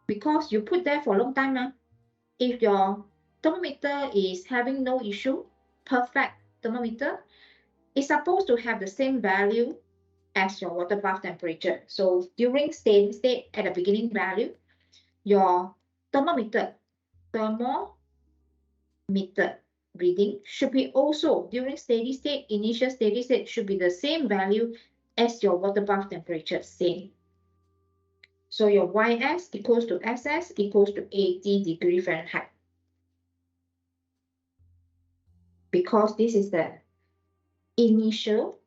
because you put there for a long time now. If your thermometer is having no issue, perfect thermometer, it's supposed to have the same value as your water bath temperature. So during steady state at the beginning value, your thermometer reading should be also during steady state, initial steady state should be the same value as your water bath temperature, same. So your YS equals to SS equals to 80 degrees Fahrenheit. Because this is the initial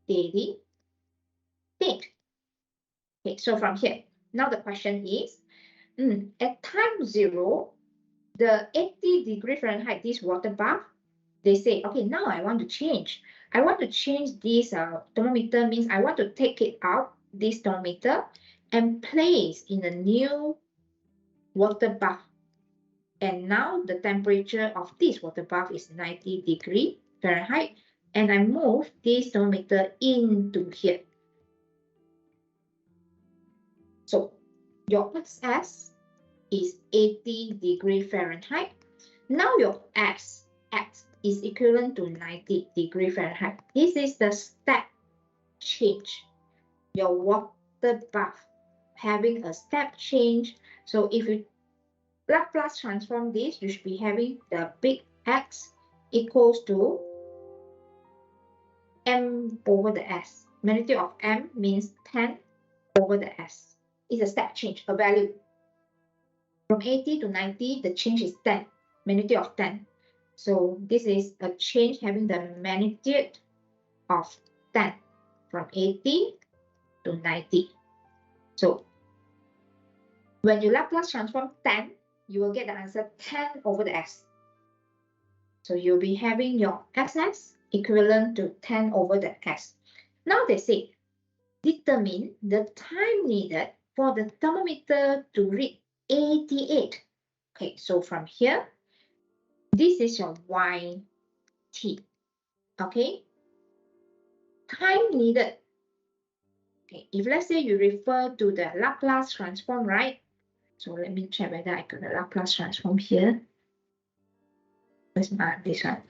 steady state. Okay, so from here, now the question is, at time 0, the 80 degrees Fahrenheit, this water bath, they say, okay, now I want to change. I want to change this thermometer, means I want to take it out, this thermometer, and place in a new water bath. And now the temperature of this water bath is 90 degrees Fahrenheit. And I move this thermometer into here. So your SS is 80 degrees Fahrenheit. Now your X is equivalent to 90 degrees Fahrenheit. This is the step change. Your water bath having a step change. So if you Laplace transform this, you should be having the big X equals to M over the S. Magnitude of M means 10 over the S. It's a step change, a value. From 80 to 90, the change is 10, magnitude of 10. So this is a change having the magnitude of 10 from 80 to 90. So when you Laplace transform 10, you will get the answer 10 over the S. So you'll be having your SS equivalent to 10 over the S. Now they say, determine the time needed for the thermometer to read 88. Okay, so from here, this is your YT. Okay, time needed. Okay, if let's say you refer to the Laplace transform, right? So let me check whether I got the Laplace transform here. Where's this one?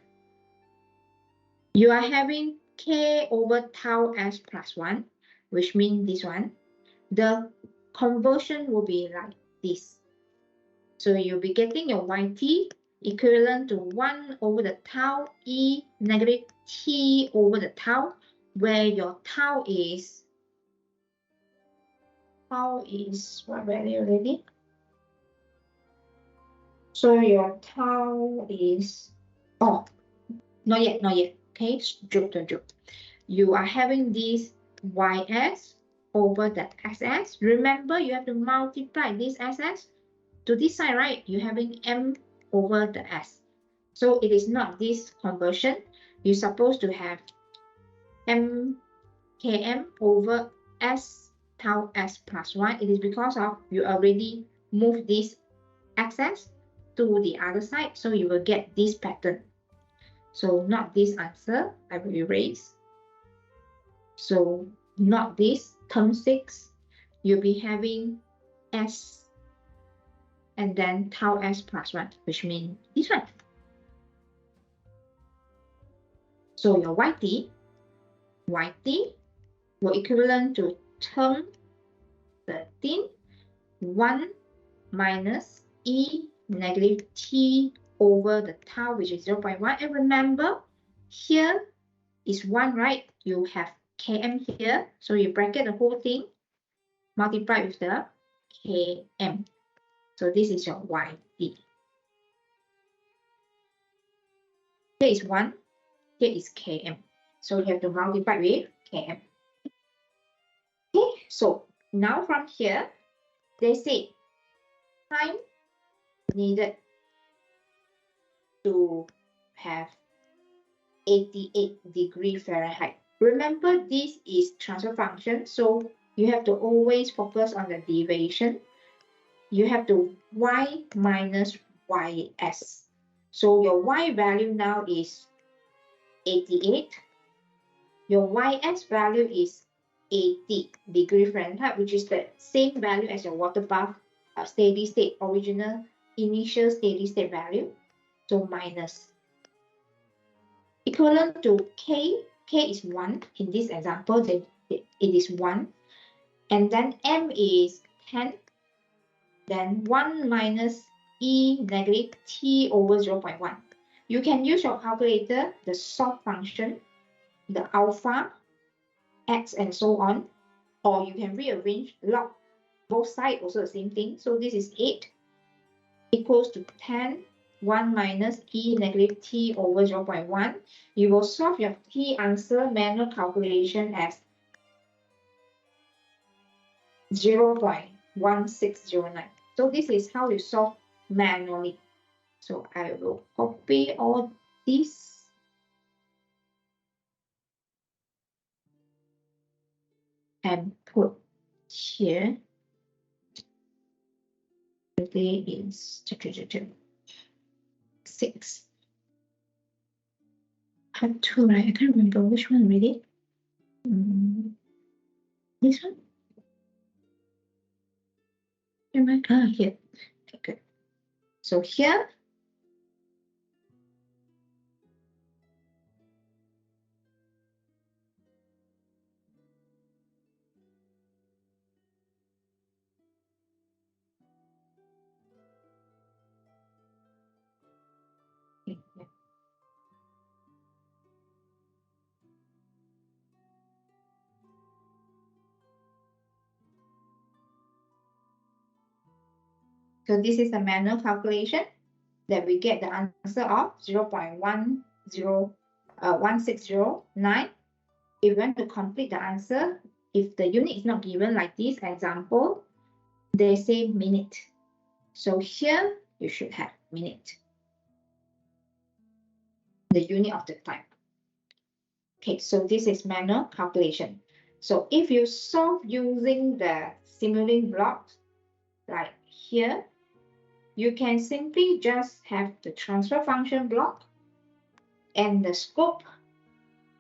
You are having K over tau S plus 1, which means this one. The conversion will be like this. So you'll be getting your YT equivalent to 1 over the tau E negative T over the tau, where your tau is what value already? So your tau is, not yet. Okay, don't joke. You are having this YS over the SS. Remember, you have to multiply this SS to this side, right, you're having m over the s. So it is not this conversion. You're supposed to have m km over s tau s plus 1. It is because of you already moved this axis to the other side, so you will get this pattern. So not this answer, I will erase. So not this, term 6, you'll be having s and then tau s plus 1, which means this one. So your yt will equivalent to term 13, 1 minus e negative t over the tau, which is 0.1. And remember, here is 1, right? You have km here, so you bracket the whole thing, multiply with the km. So this is your yt. Here is 1, here is km. So you have to multiply with km. Okay, so now from here, they say time needed to have 88 degree Fahrenheit. Remember, this is transfer function, so you have to always focus on the deviation. You have to y minus ys. So your y value now is 88. Your ys value is 80 degree Fahrenheit, which is the same value as your water bath steady state, original initial steady state value. So minus equivalent to k is 1. In this example, then it is 1. And then m is 10. Then 1 minus e negative t over 0.1. You can use your calculator, the solve function, the alpha, x, and so on. Or you can rearrange log both sides, also the same thing. So this is 8 equals to 10. 1 minus e negative t over 0.1. You will solve your t answer manual calculation as 0.1609. So this is how you solve manually. So I will copy all this and put here. Today is 6. Part 2, right? I can't remember which one really. This one? Here. Okay, good. So here, okay, yeah. So this is a manual calculation that we get the answer of 0.1609. If you want to complete the answer, if the unit is not given like this example, they say minute. So here you should have minute, the unit of the time. Okay, so this is manual calculation. So if you solve using the simulating blocks, like here, you can simply just have the transfer function block and the scope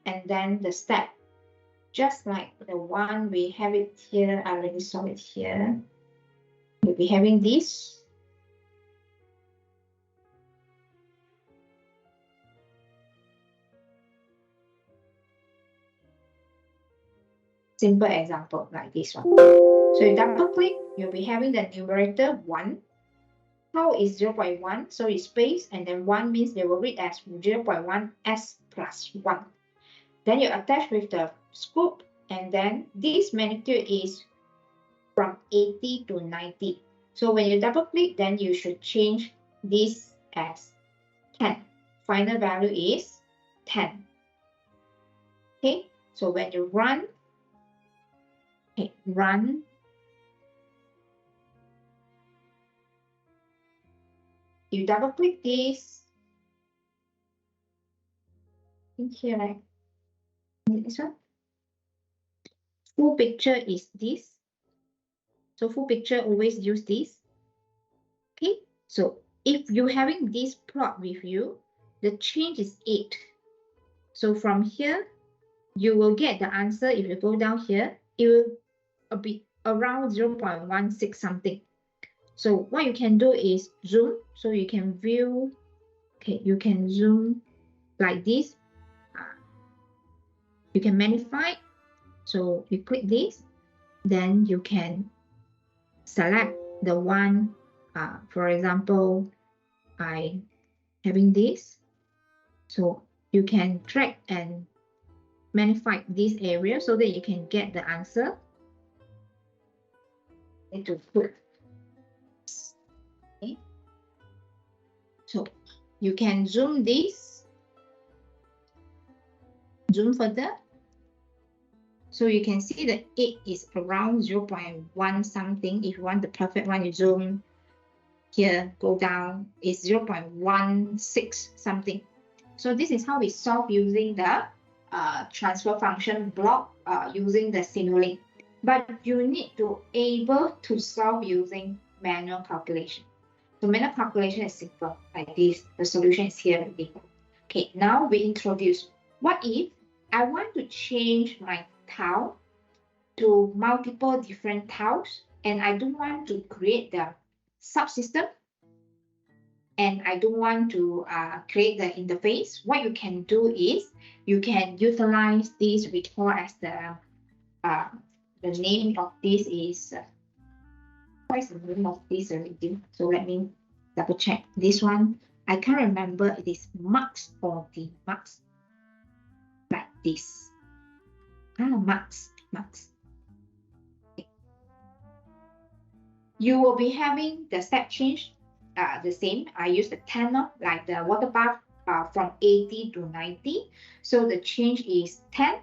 and then the step. Just like the one we have it here, I already saw it here. We'll be having this. Simple example like this one. So you double click, you'll be having the numerator 1. Tau is 0.1, so it's space, and then 1 means they will read as 0.1 s plus 1. Then you attach with the scope, and then this magnitude is from 80 to 90. So when you double click, then you should change this as 10. Final value is 10. Okay, so when you run, run, you double click this. In here, right? This one. Full picture is this. So full picture always use this. Okay, so if you're having this plot with you, the change is 8. So from here, you will get the answer. If you go down here, it will be around 0.16 something. So what you can do is zoom, so you can view. Okay, you can zoom like this. You can magnify. So you click this, then you can select the one. For example, I having this. So you can drag and magnify this area so that you can get the answer. Need to put. Okay. So you can zoom this, zoom further. So you can see that 8 is around 0.1 something. If you want the perfect one, you zoom here, go down, it's 0.16 something. So this is how we solve using the transfer function block using the Simulink. But you need to able to solve using manual calculation. So manual calculation is simple, like this. The solution is here already. Okay, now we introduce, what if I want to change my tile to multiple different tiles, and I don't want to create the subsystem, and I don't want to create the interface. What you can do is you can utilize this. We call as the name of this is what is the name of this already? So let me double check this one. I can't remember it is max or the max, like this. Max. Okay. You will be having the step change the same. I use the 10 like the water bath from 80 to 90. So the change is 10.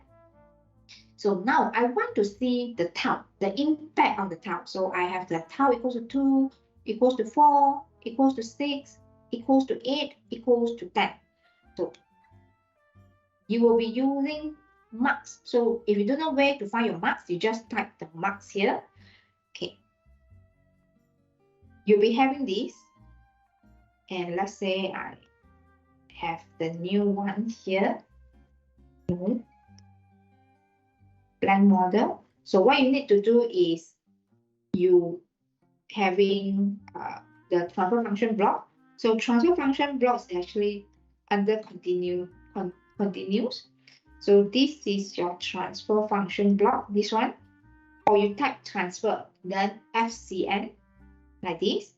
So now I want to see the tile, the impact on the tile. So I have the tile equals to 2, equals to 4, equals to 6, equals to 8, equals to 10. So you will be using marks. So if you don't know where to find your marks, you just type the marks here. Okay. You'll be having this. And let's say I have the new one here. Blank model. So what you need to do is you having the transfer function block. So transfer function blocks actually under continuous. So this is your transfer function block, this one. Or you type transfer, then FCN, like this.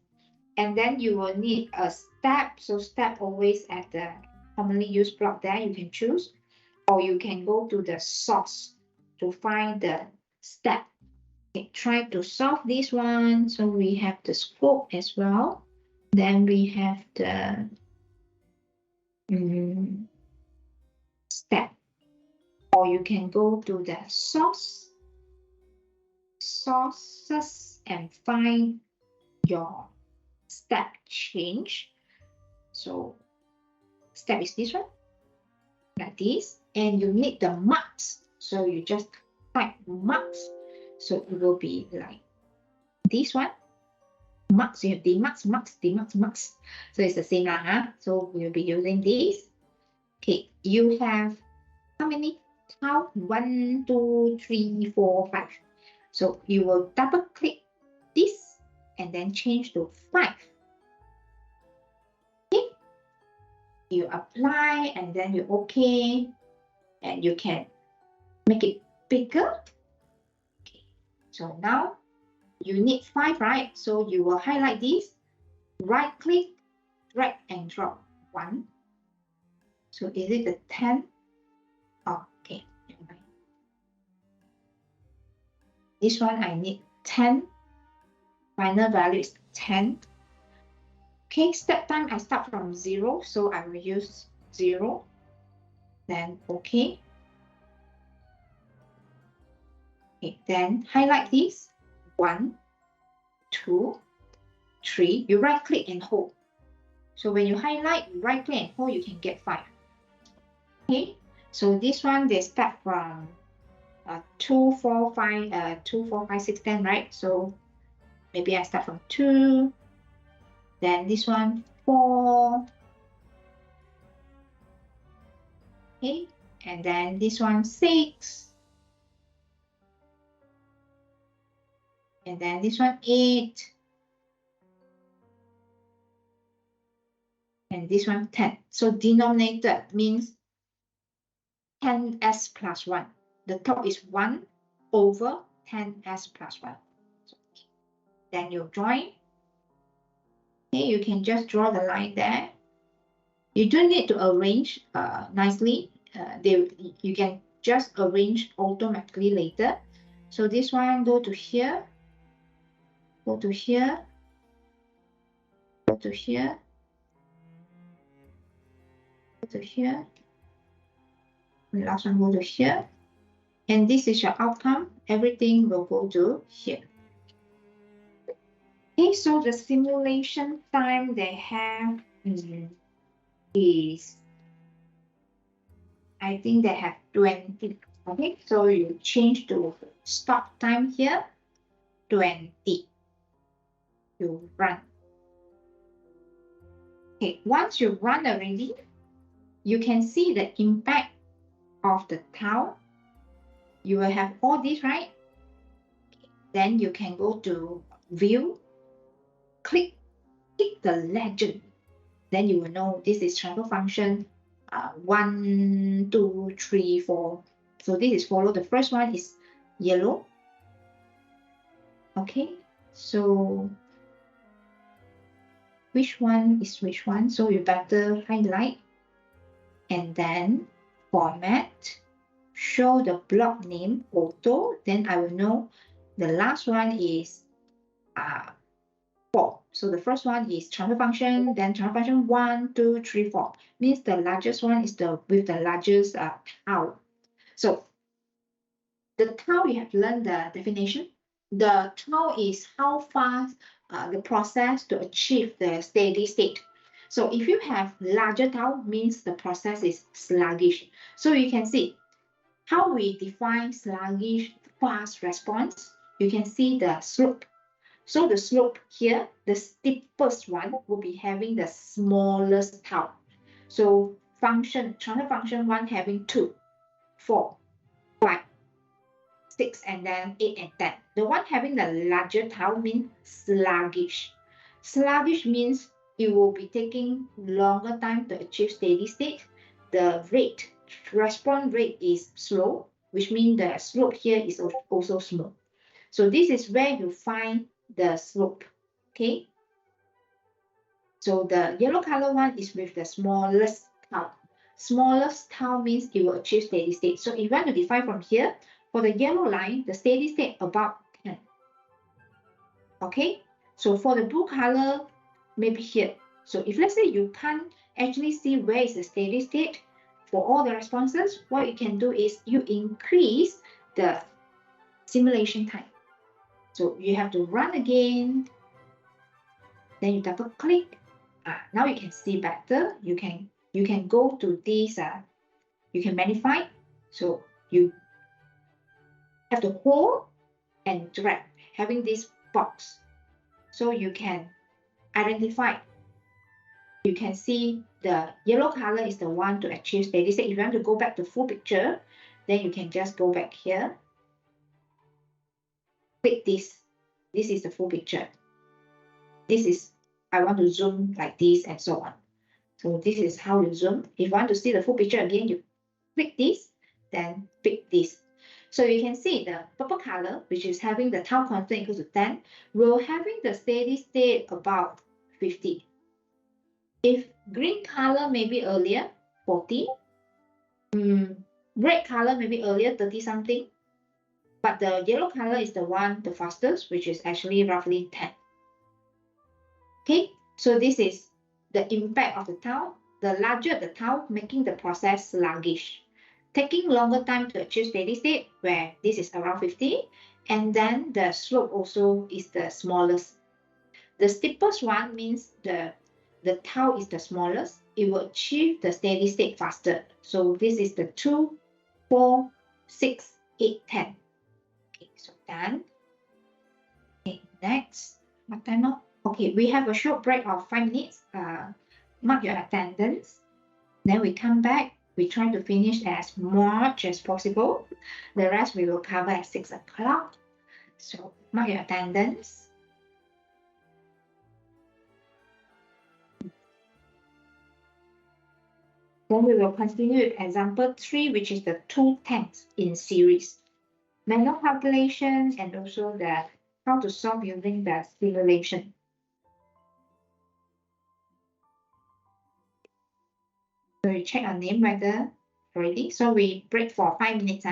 And then you will need a step. So step always at the commonly used block there, you can choose. Or you can go to the source to find the step. Okay, try to solve this one. So we have the scope as well. Then we have the step. Or you can go to the sources and find your step change. So step is this one, like this. And you need the marks. So you just type marks. So it will be like this one. Marks, you have the marks. So it's the same lah. So we'll be using this. Okay, you have how many tiles? 1, 2, 3, 4, 5. So you will double click this and then change to 5. Okay, you apply and then you OK, and you can make it bigger. Okay, so now you need 5, right? So you will highlight this, right click, drag and drop 1. So is it the 10? Oh, okay. This one I need 10. Final value is 10. Okay, step time I start from 0, so I will use 0. Then OK. Okay, then highlight this. 1, 2, 3. You right click and hold. So when you highlight, right click and hold, you can get 5. Okay, so this one they start from 2, 4, 5, 2, 4, 5, 6, 10, right? So maybe I start from 2, then this one 4, okay, and then this one 6, and then this one 8, and this one 10. So denominator means 10s plus 1. The top is 1 over 10s plus 1. So, then you join. Okay, you can just draw the line there. You don't need to arrange nicely. You can just arrange automatically later. So this one go to here, go to here, go to here, go to here. The last one go to here. And this is your outcome. Everything will go to here. Okay, so the simulation time they have is, I think they have 20. Okay, so you change to stop time here, 20. You run. Okay, once you run already, you can see the impact of the tile. You will have all this, right? Then you can go to view, click the legend. Then you will know this is transfer function 1, 2, 3, 4. So this is follow. The first one is yellow. Okay, so which one is which one? So you better highlight and then format, show the block name auto. Then I will know the last one is 4. So the first one is transfer function, then transfer function 1, 2, 3, 4. Means the largest one is with the largest tile. So the tile, you have learned the definition. The tile is how fast the process to achieve the steady state. So if you have larger tile, means the process is sluggish. So you can see how we define sluggish fast response. You can see the slope. So the slope here, the steepest one will be having the smallest tile. So transfer function 1 having 2, 4, 5, 6, and then 8 and 10. The one having the larger tile means sluggish. Sluggish means it will be taking longer time to achieve steady state. The response rate is slow, which means the slope here is also small. So this is where you find the slope. Okay. So the yellow color one is with the smallest tile. Smallest tile means it will achieve steady state. So if you want to define from here, for the yellow line, the steady state about 10. Okay. So for the blue color, maybe here. So if let's say you can't actually see where is the steady state for all the responses, what you can do is you increase the simulation time. So you have to run again, then you double click. Now you can see better. You can go to this, you can magnify. So you have to hold and drag, having this box. So you can identify. You can see the yellow color is the one to achieve steady state. If you want to go back to full picture, then you can just go back here. Click this. This is the full picture. This is, I want to zoom like this and so on. So this is how you zoom. If you want to see the full picture again, you click this, then pick this. So you can see the purple color, which is having the tile constant equals to 10, will having the steady state about 50. If green color maybe earlier, 40. Red color maybe earlier, 30 something. But the yellow color is the one, the fastest, which is actually roughly 10. Okay, so this is the impact of the tile. The larger the tile, making the process sluggish, taking longer time to achieve steady state, where this is around 50, and then the slope also is the smallest. The steepest one means the the tau is the smallest, it will achieve the steady state faster. So this is the 2, 4, 6, 8, 10. Okay, so done. Okay, next, what time now? Okay, we have a short break of 5 minutes. Mark your attendance. Then we come back. We try to finish as much as possible. The rest we will cover at 6 o'clock. So mark your attendance. Then we will continue with example 3, which is the 2 tanks in series. Manual calculations and also the how to solve using the simulation. So we check our name whether already. So we break for 5 minutes.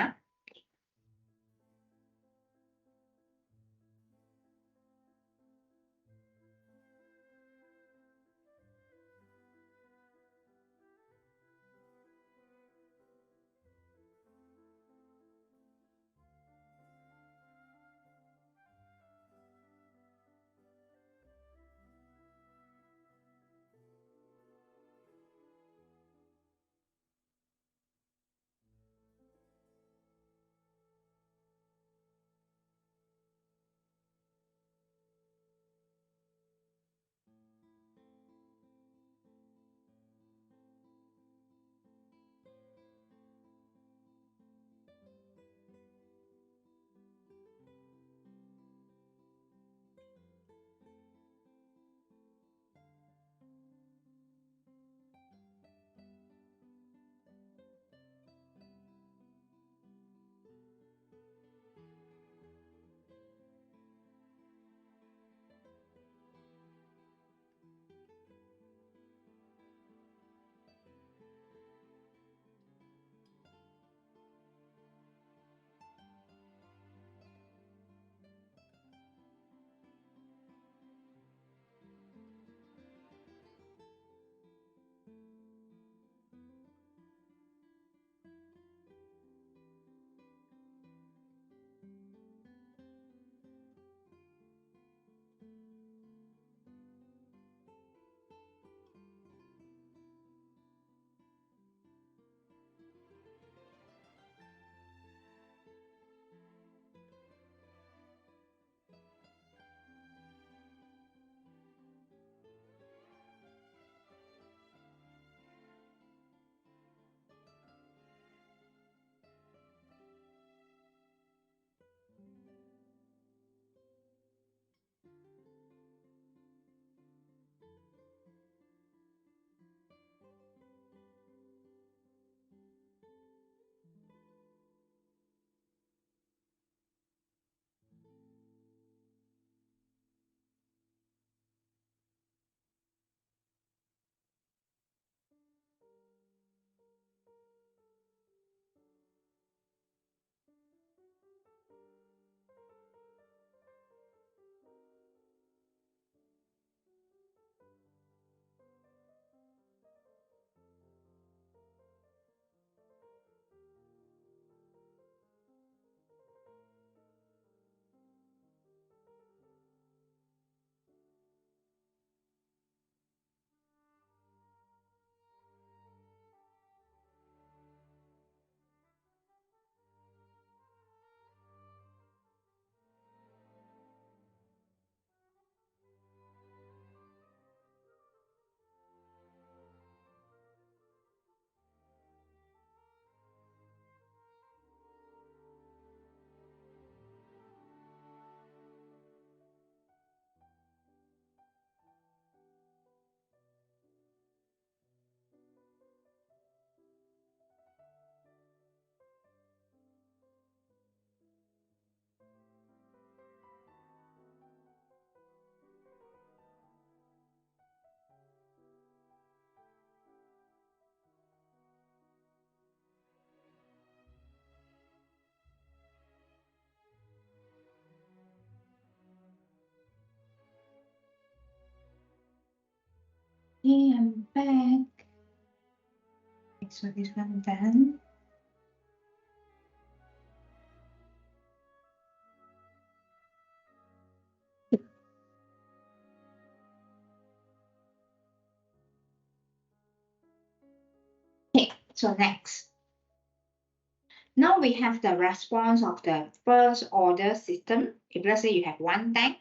Okay, I'm back. Okay, so this one done. So next. Now we have the response of the first order system. If let's say you have one tank,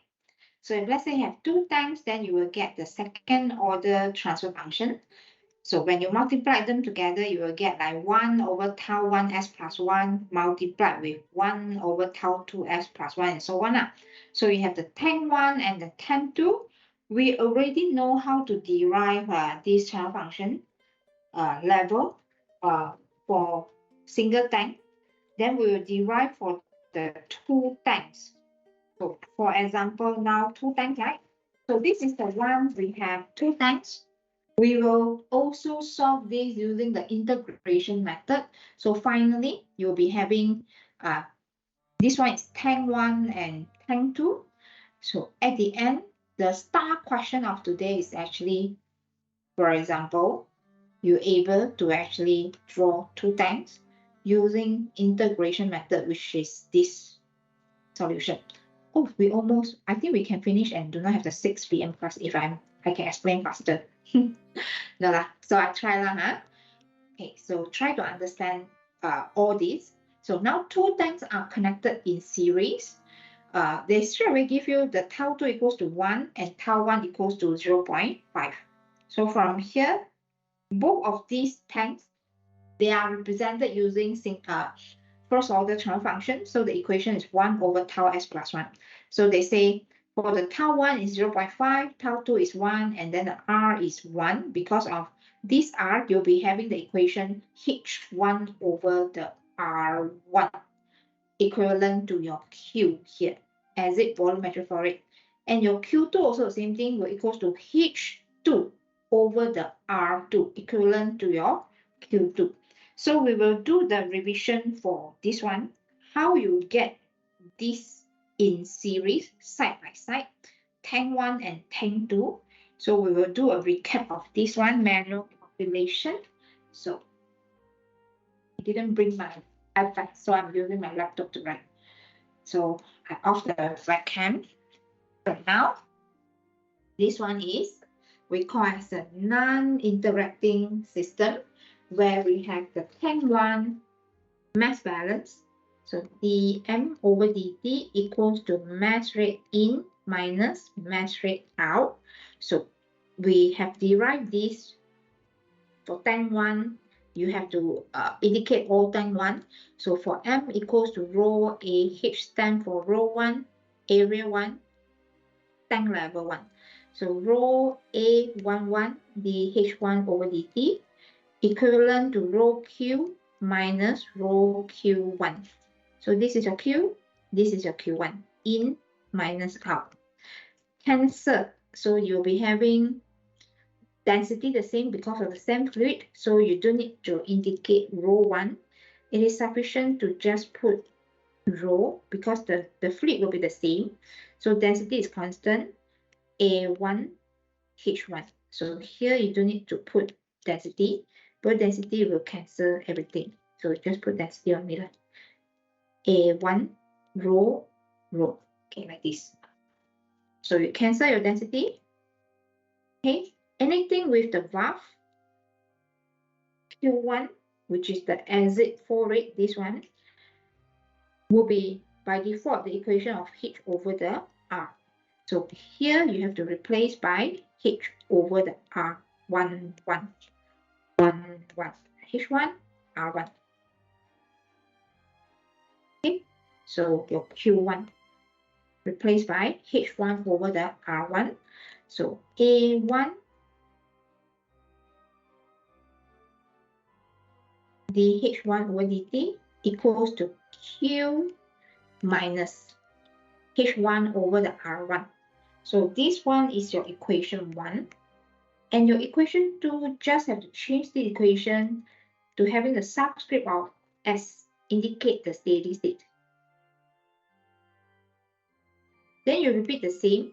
so if let's say you have two tanks, then you will get the second order transfer function. So when you multiply them together, you will get like 1 over tau 1s plus 1 multiplied with 1 over tau 2s plus 1 and so on. So you have the tank 1 and the tank 2. We already know how to derive this transfer function level for single tank. Then we will derive for the two tanks. So for example, now two tanks, right? So this is the one we have two tanks. We will also solve this using the integration method. So finally, you'll be having this one is tank 1 and tank 2. So at the end, the star question of today is actually, for example, you're able to actually draw two tanks using integration method, which is this solution. Oh, I think we can finish and do not have the 6 p.m. class if I can explain faster. No lah, so I try lah, huh? Okay, so try to understand all this. So now two tanks are connected in series. They straight away give you the tau 2 equals to 1 and tau 1 equals to 0.5. So from here, both of these tanks, they are represented using first order transfer function. So the equation is 1 over tau s plus 1. So they say for the tau 1 is 0.5, tau 2 is 1, and then the r is 1. Because of this r, you'll be having the equation h1 over the r1 equivalent to your q here, as it volumetric flow rate. And your q2 also the same thing, will equals to h2 over the r2 equivalent to your q2. So we will do the revision for this one, how you get this in series side by side, tank 1 and tank 2. So we will do a recap of this one, manual calculation. So I didn't bring my iPad, so I'm using my laptop to write. So I off the webcam. So now this one is we call as a non-interacting system, where we have the tank 1 mass balance. So dm over dt equals to mass rate in minus mass rate out. So we have derived this for tank 1. You have to indicate all tank 1. So for m equals to rho a, h stand for rho 1, area 1, tank level 1. So rho a11 dh1 over dt equivalent to rho q minus rho q1. So this is your q, this is your q1, in minus out. Cancel, so you'll be having density the same because of the same fluid, so you don't need to indicate rho 1. It is sufficient to just put rho because the fluid will be the same. So density is constant, A1, H1. So here you don't need to put density, but density will cancel everything. So just put density on it. A1, rho, rho. Okay, like this. So you cancel your density. Okay, anything with the valve, Q1, which is the exit flow rate, this one, will be by default the equation of H over the R. So here you have to replace by H over the R, 1, 1, 1, 1, H1, R1. Okay, so your Q1 replaced by H1 over the R1. So A1 dH1 over dt equals to Q minus H1 over the R1. So this one is your equation 1. And your equation 2 just have to change the equation to having the subscript of S indicate the steady state. Then you repeat the same.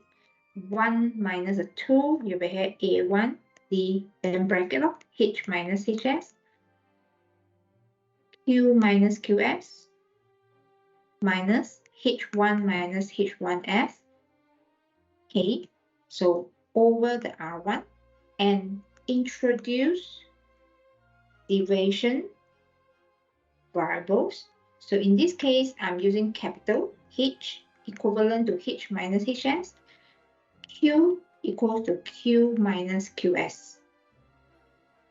1 minus a 2, you will have A1 D in bracket of H minus HS, Q minus QS, minus H1 minus H1S. Okay, so over the R1 and introduce deviation variables. So in this case, I'm using capital H equivalent to H minus HS, Q equals to Q minus QS.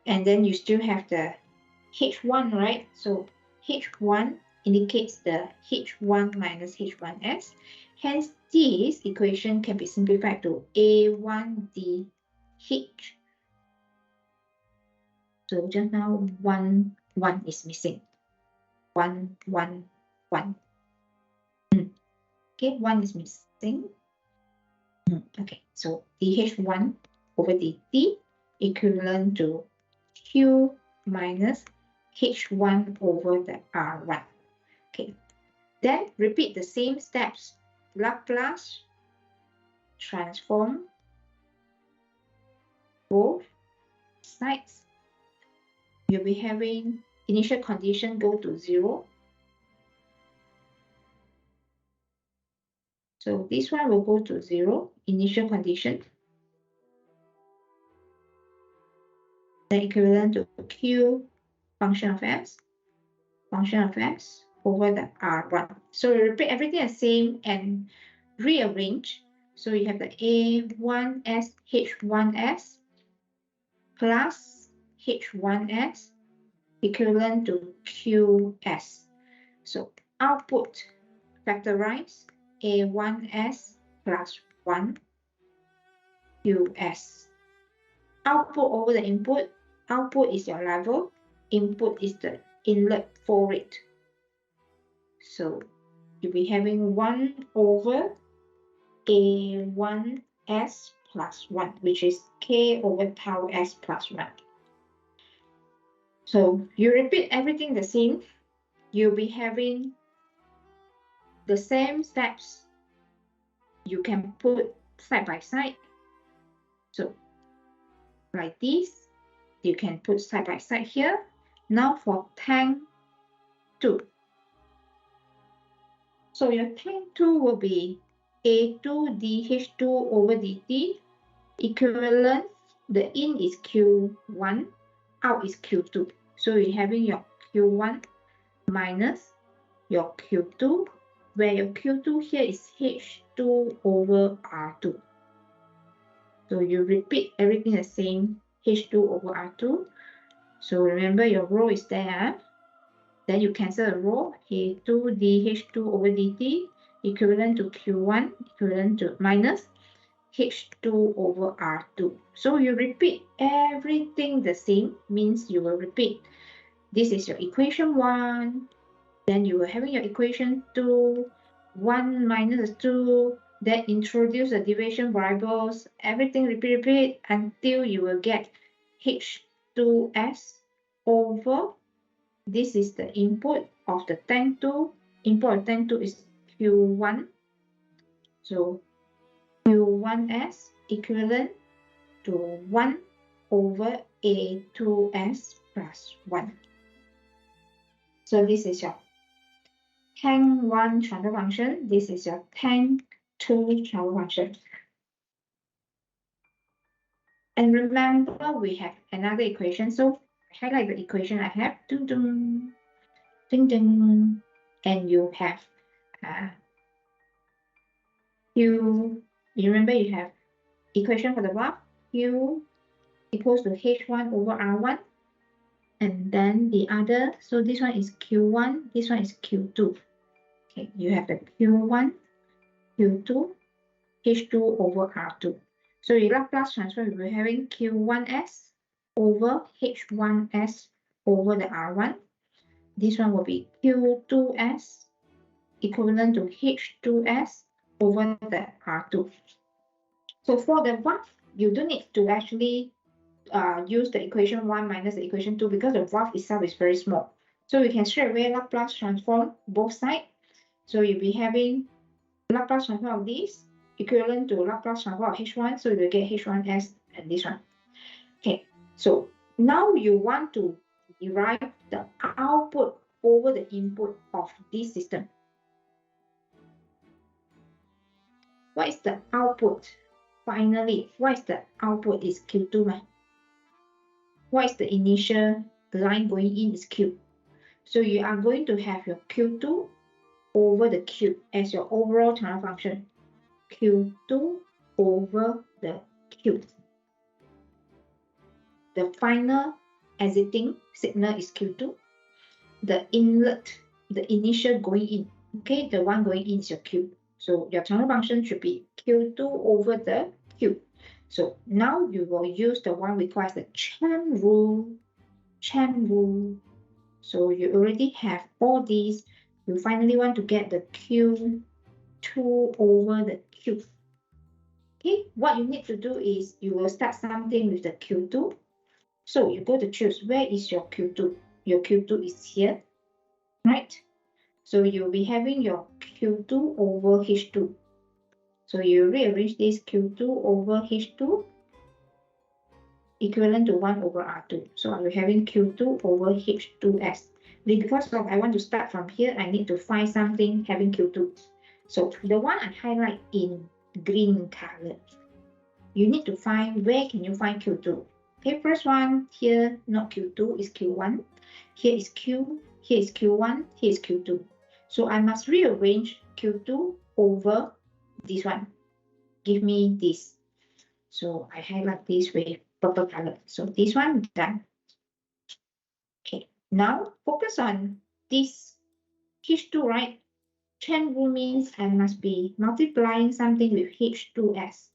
And then you still have the H1, right? So H1 indicates the H1 minus H1S. Hence, this equation can be simplified to A1DH. So just now, 1 is missing. 1, 1, 1. Okay, 1 is missing. Okay, so dH1 over dt equivalent to Q minus H1 over the R1. Okay, then repeat the same steps. Laplace transform both sides. You'll be having initial condition go to 0. So this one will go to 0, initial condition. Then equivalent to Q function of S over the R1. So you repeat everything the same and rearrange. So you have the A1S H1S plus H1S equivalent to QS. So output factorize A1S plus 1 QS. Output over the input. Output is your level. Input is the inlet flow rate. So you'll be having 1 over A1S plus 1, which is K over tau S plus 1. So you repeat everything the same. You'll be having the same steps. You can put side by side. So like this, you can put side by side here. Now for tank 2. So your tank 2 will be A2 dH2 over dt equivalent. The in is Q1, out is Q2. So you're having your Q1 minus your Q2, where your Q2 here is H2 over R2. So you repeat everything the same, H2 over R2. So remember your rho is there. Then you cancel the rho, A2 dH2 over dt equivalent to Q1 equivalent to minus H2 over R2. So you repeat everything the same, means you will repeat. This is your equation 1. Then you will having your equation 2, 1 minus 2. Then introduce the deviation variables. Everything repeat until you will get H2S over. This is the input of the tank 2. Input of tank 2 is Q1. So Q1S equivalent to 1 over A2S plus 1. So this is your tank 1 transfer function. This is your tank 2 transfer function. And remember, we have another equation. So highlight the equation I have. Ding, ding, ding, ding. And you have you remember you have equation for the graph. Q equals to H1 over R1. And then the other, so this one is Q1, this one is Q2. Okay, you have the Q1, Q2, H2 over R2. So your Laplace transform, we're having Q1S over H1S over the R1. This one will be Q2S equivalent to H2S over the R2. So for the graph, you don't need to actually use the equation 1 minus the equation 2 because the graph itself is very small. So you can straight away Laplace transform both sides. So you'll be having Laplace transform of this equivalent to Laplace transform of H1. So you will get H1S and this one. Okay, so now you want to derive the output over the input of this system. What is the output? Finally, what is the output is Q2. What is the initial line going in is Q. So you are going to have your Q2 over the Q as your overall transfer function. Q2 over the Q. The final exiting signal is Q2. The inlet, the initial going in, okay, the one going in is your Q. So your transfer function should be Q2 over the Q. So now you will use the one we call as the chain rule. Chain rule. So you already have all these. You finally want to get the Q2 over the Q. Okay, what you need to do is you will start something with the Q2. So you go to choose where is your Q2. Your Q2 is here, right? So you'll be having your Q2 over H2. So you rearrange this Q2 over H2 equivalent to 1 over R2. So I'm having Q2 over H2S. Because I want to start from here, I need to find something having Q2. So the one I highlight in green color, you need to find where can you find Q2. Okay, first one here, not Q2, is Q1. Here is Q, here is Q1, here is Q2. So I must rearrange Q2 over this one. Give me this. So I highlight this with purple color. So this one done. Okay, now focus on this H2, right? Chain rule means I must be multiplying something with H2S.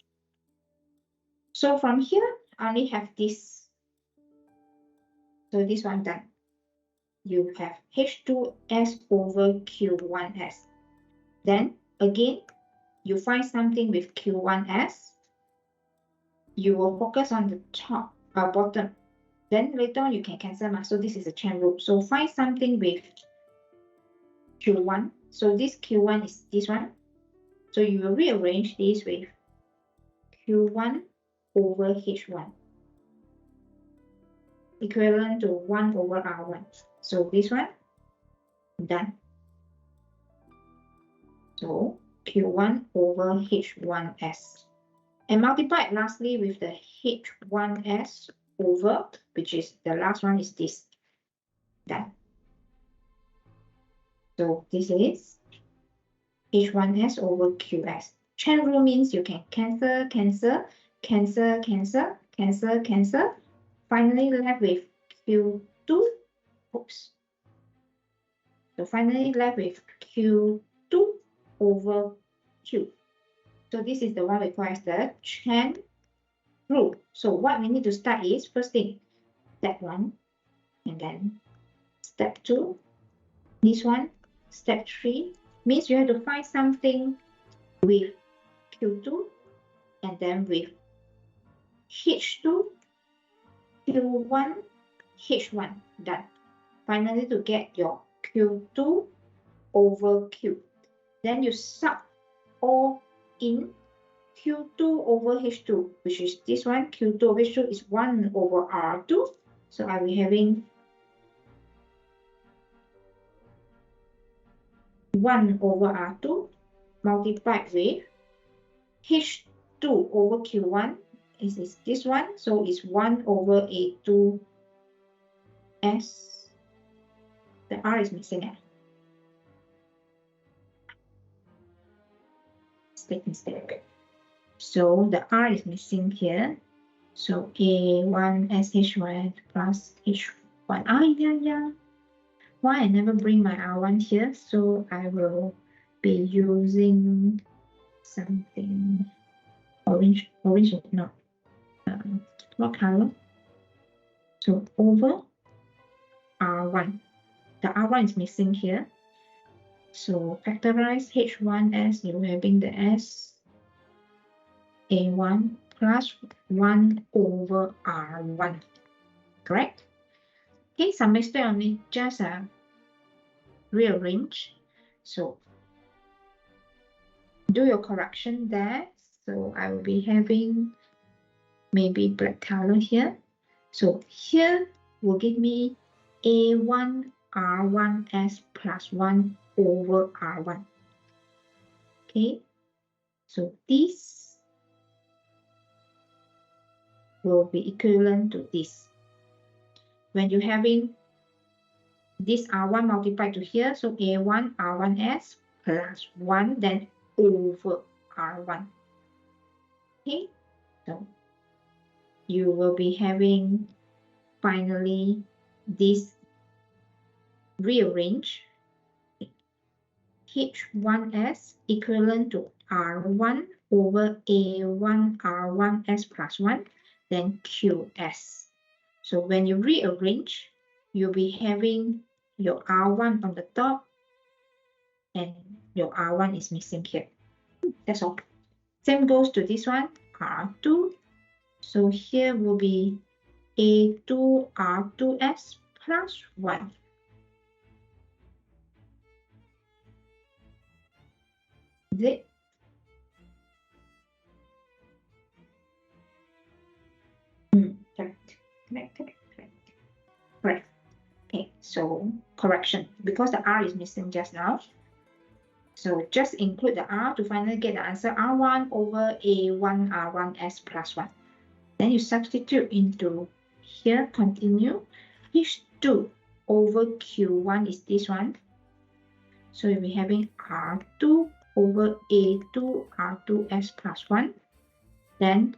So from here, I only have this. So this one done. You have H2S over Q1S. Then again, you find something with Q1S. You will focus on the top or bottom. Then later on you can cancel. So this is a chain rule. So find something with Q1. So this Q1 is this one. So you will rearrange this with Q1 over H1 equivalent to 1 over R1. So this one done. So Q1 over H1S. And multiply it lastly with the H1S over, which is the last one is this. Done. So this is H1S over QS. Chain rule means you can cancel, cancel, cancel, cancel, cancel, cancel. Finally left with Q2. Oops. So finally left with Q2 over Q. So this is the one we call as the chain rule. So what we need to start is first thing, step 1, and then step 2. This one, step 3, means you have to find something with Q2 and then with H2, Q1, H1, done. Finally to get your Q2 over Q. Then you sub all in Q2 over H2, which is this one. Q2 over H2 is 1 over R2. So I'll be having 1 over R2 multiplied with H2 over Q1 is this one. So it's 1 over A2S. The R is missing. Mistake. So the R is missing here. So A1SH1 plus H1. Yeah. Why I never bring my R1 here? So I will be using something orange, no. What color? So over R1. The R1 is missing here. So factorize H1S, you're having the S A1 plus 1 over R1. Correct? Okay, some mistake only, just rearrange. So do your correction there. So I will be having maybe black color here. So here will give me A1 R1S plus 1 over R1. Okay, so this will be equivalent to this. when you're having this R1 multiplied to here, so A1 R1S plus 1, then over R1. Okay, so you will be having finally this rearrange H1S equivalent to R1 over A1 R1S plus 1, then QS. So when you rearrange, you'll be having your R1 on the top and your R1 is missing here. That's all. Same goes to this one, R2. So here will be A2 R2S plus 1. Is it? Correct. Okay, so correction, because the R is missing just now. So just include the R to finally get the answer R1 over A1 R1S plus 1. Then you substitute into here, continue. H2 over Q1 is this one. So you'll be having R2 over A2 R2S plus 1. Then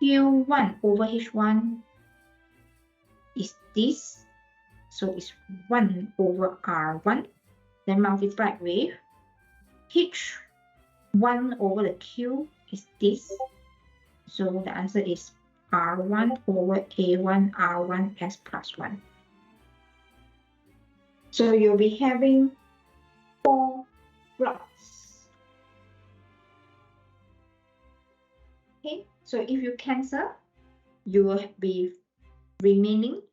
Q1 over H1 is this. So it's 1 over R1. Then multiplied with H1 over the Q is this. So the answer is R1 over A1 R1S plus 1. So you'll be having 4 blocks. Okay, so if you cancel, you will be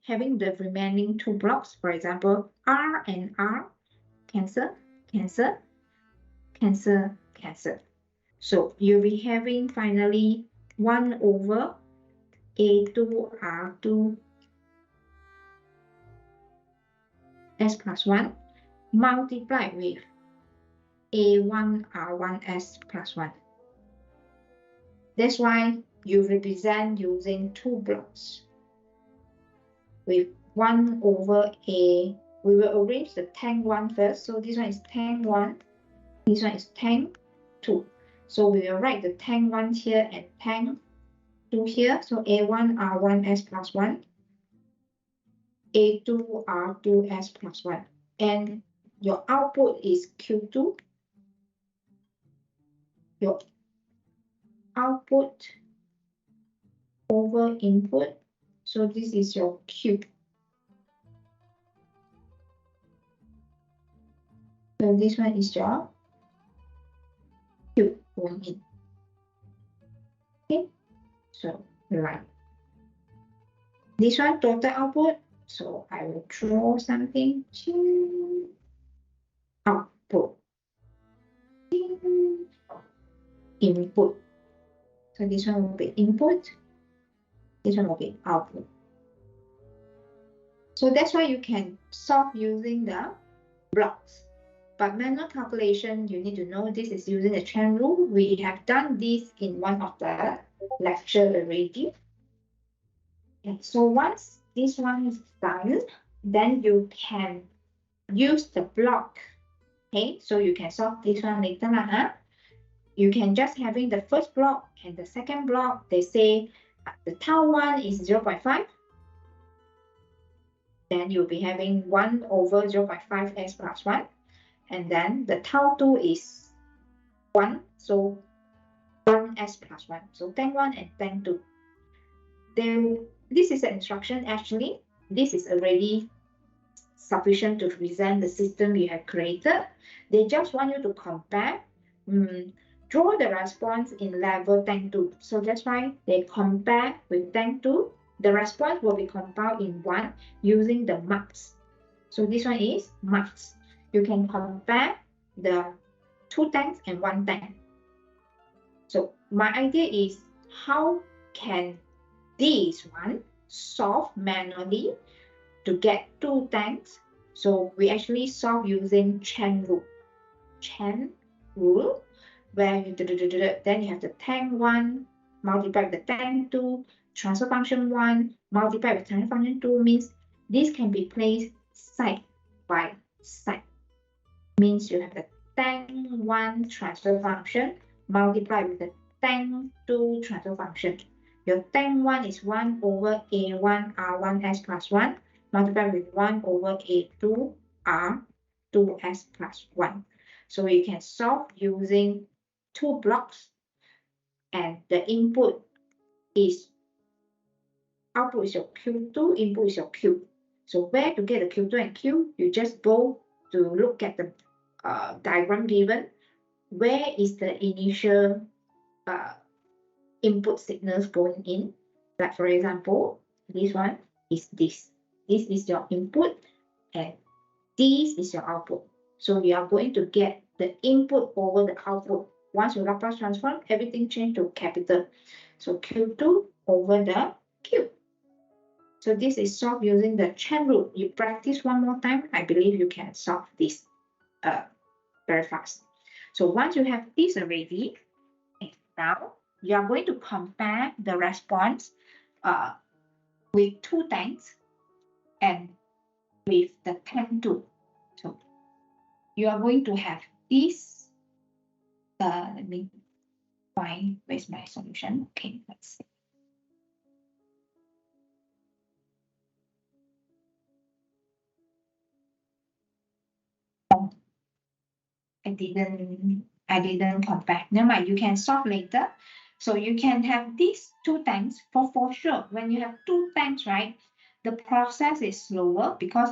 having the remaining 2 blocks. For example, R and R, cancel, cancel, cancel, cancel. So you'll be having finally 1 over A2 R2 S plus 1 multiplied with A1 R1S plus 1. That's why you represent using 2 blocks with 1 over A. We will arrange the tank 1 first. So this one is tank 1. This one is tank 2. So we will write the tank 1 here and tank 2 here. So A1 R1S plus 1. A2 R2S plus 1. And your output is Q2. Your output over input. So this is your Q. So this one is your Q going in. Okay, so right. This one total output. So I will draw something. Output. Input. So this one will be input. This one will be output. So that's why you can solve using the blocks. But manual calculation, you need to know this is using the chain rule. We have done this in one of the lecture already. Okay, so once this one is done, then you can use the block. Okay, so you can solve this one later. You can just having the first block and the second block. They say the tau 1 is 0.5. Then you'll be having 1 over 0.5 s plus 1. And then the tau 2 is 1. So 1s plus 1. So tank 1 and tank 2. Then this is an instruction. Actually, this is already sufficient to represent the system you have created. They just want you to compare. Draw the response in level tank 2. So that's why they compare with tank 2. The response will be compiled in 1 using the marks. So this one is marks. You can compare the 2 tanks and 1 tank. So my idea is how can this one solve manually to get 2 tanks? So we actually solve using chain rule. Chain rule, where you then you have the tank 1 multiplied with the tank 2, transfer function 1 multiplied with transfer function 2 means This can be placed side by side. Means you have the tank1 transfer function multiplied with the tank2 transfer function. Your tank1 is 1 over A1 R1S plus 1 multiplied with 1 over A2 R2S plus 1. So you can solve using two blocks, and the input is output is your Q2, input is your Q. So where to get the Q2 and Q? You just go to look at the diagram given. Where is the initial input signals going in? Like for example, this one is this. This is your input and this is your output. So you are going to get the input over the output. Once you Laplace transform, everything change to capital. So Q2 over the Q. So this is solved using the chain rule. You practice one more time, I believe you can solve this very fast. So once you have this already, now you are going to compare the response with two tanks and with the tank 2. So you are going to have this. Let me find where's my solution. Okay, let's see. I didn't compare. Never mind, you can solve later. So you can have these two tanks for sure. When you have two tanks, right, the process is slower because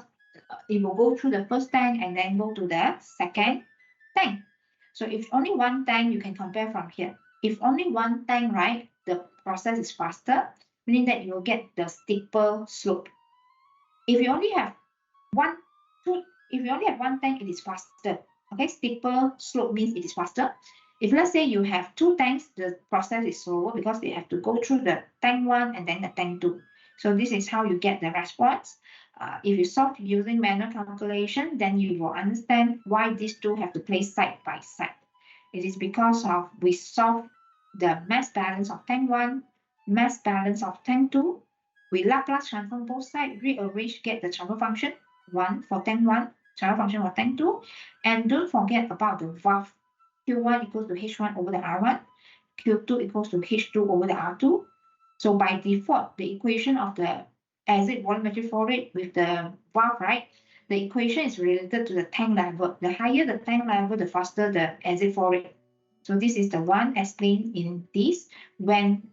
it will go through the first tank and then go to the second tank. So if only one tank, you can compare from here. If only one tank, right, the process is faster, meaning that you will get the steeper slope. If you only have one tank, it is faster. Okay, steeper slope means it is faster. If let's say you have two tanks, the process is slower because they have to go through the tank 1 and then the tank 2. So this is how you get the response. If you solve using manual calculation, then you will understand why these two have to place side by side. It is because of we solve the mass balance of tank 1, mass balance of tank 2. We Laplace transform both sides, rearrange, get the transfer function 1 for tank 1, transfer function for tank 2. And don't forget about the valve. Q1 equals to H1 over the R1, Q2 equals to H2 over the R2. So by default, the equation of the exit volumetric flow rate with the valve, right? The equation is related to the tank level. The higher the tank level, the faster the exit flow rate. So this is the one explained in this. When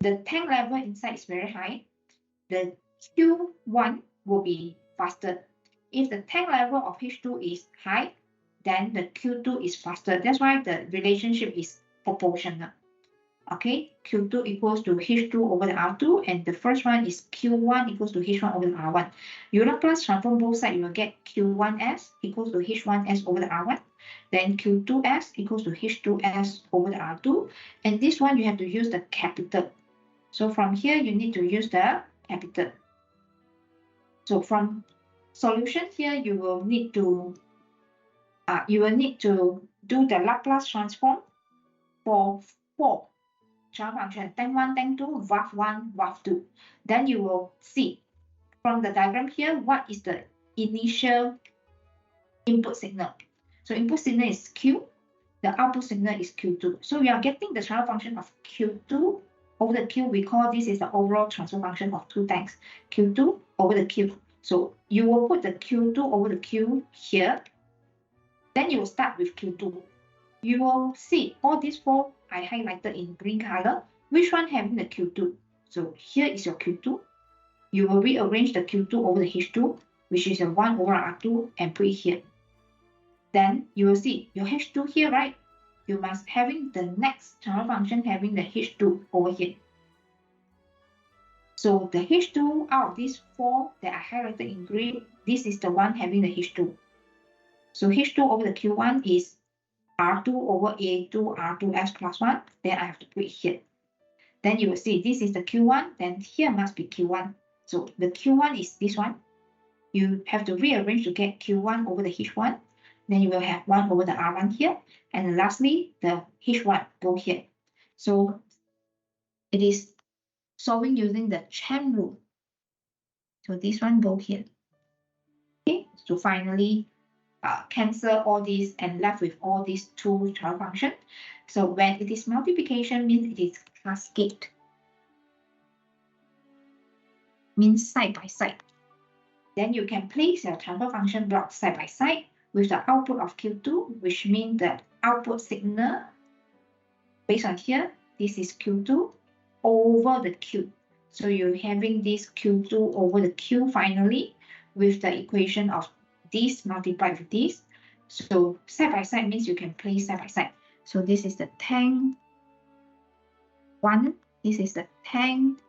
the tank level inside is very high, the Q1 will be faster. If the tank level of H2 is high, then the Q2 is faster. That's why the relationship is proportional. Okay, Q2 equals to H2 over the R2, and the first one is Q1 equals to H1 over the R1. You Laplace transform both sides, you will get Q1S equals to H1S over the R1. Then Q2S equals to H2S over the R2. And this one, you have to use the capital. So from here, you need to use the capital. So from solution here, you will need to do the Laplace transform for 4 transfer function, tank 1, tank 2, valve 1, valve 2. Then you will see from the diagram here what is the initial input signal. So input signal is Q, the output signal is Q2. So we are getting the transfer function of Q2 over the Q. We call this is the overall transfer function of two tanks, Q2 over the Q. So you will put the Q2 over the Q here. Then you will start with Q2. You will see all these 4 I highlighted in green color. Which one having the Q2? So here is your Q2. You will rearrange the Q2 over the H2, which is a 1 over R2, and put it here. Then you will see your H2 here, right? You must having the next transfer function having the H2 over here. So the H2 out of these 4 that I highlighted in green, this is the one having the H2. So H2 over the Q1 is R2 over A2 R2S plus 1. Then I have to put it here. Then you will see this is the Q1. Then here must be Q1. So the Q1 is this one. You have to rearrange to get Q1 over the H1. Then you will have 1 over the R1 here. And lastly, the H1 go here. So it is solving using the chain rule. So this one go here. Okay, so finally cancel all these and left with all these two transfer function. So when it is multiplication, means it is cascade, means side by side. Then you can place your transfer function block side by side with the output of Q2, which means the output signal based on here, this is Q2 over the Q. So you're having this Q2 over the Q finally with the equation of this multiplied with this. So side by side means you can place side by side. So this is the tank 1, this is the tank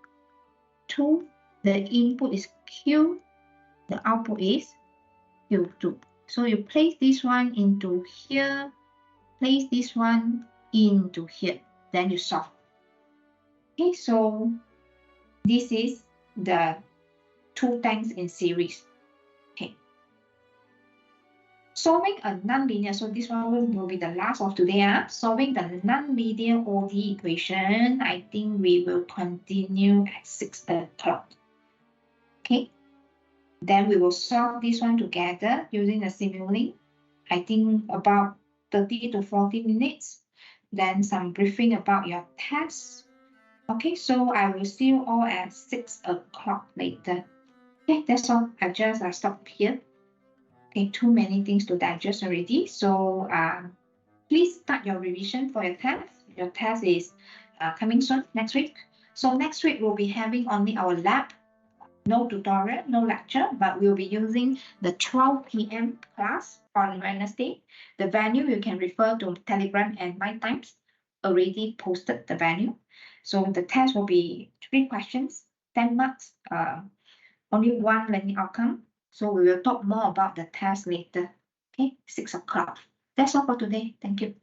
2. The input is Q, the output is Q2. So you place this one into here, place this one into here, then you solve. Okay, so this is the two tanks in series. Okay. Solving a nonlinear, so this one will be the last of today. Solving the nonlinear ODE equation, I think we will continue at 6 o'clock. Okay. Then we will solve this one together using the Simulink. I think about 30 to 40 minutes. Then some briefing about your tests. Okay, so I will see you all at 6 o'clock later. Okay, that's all. I just stop here. Okay, too many things to digest already. So please start your revision for your test. Your test is coming soon next week. So next week we'll be having only our lab. No tutorial, no lecture, but we'll be using the 12 p.m. class on Wednesday. The venue you can refer to Telegram and My Times. Already posted the venue. So the test will be 3 questions, 10 marks, only 1 learning outcome. So we will talk more about the test later. Okay, 6 o'clock. That's all for today. Thank you.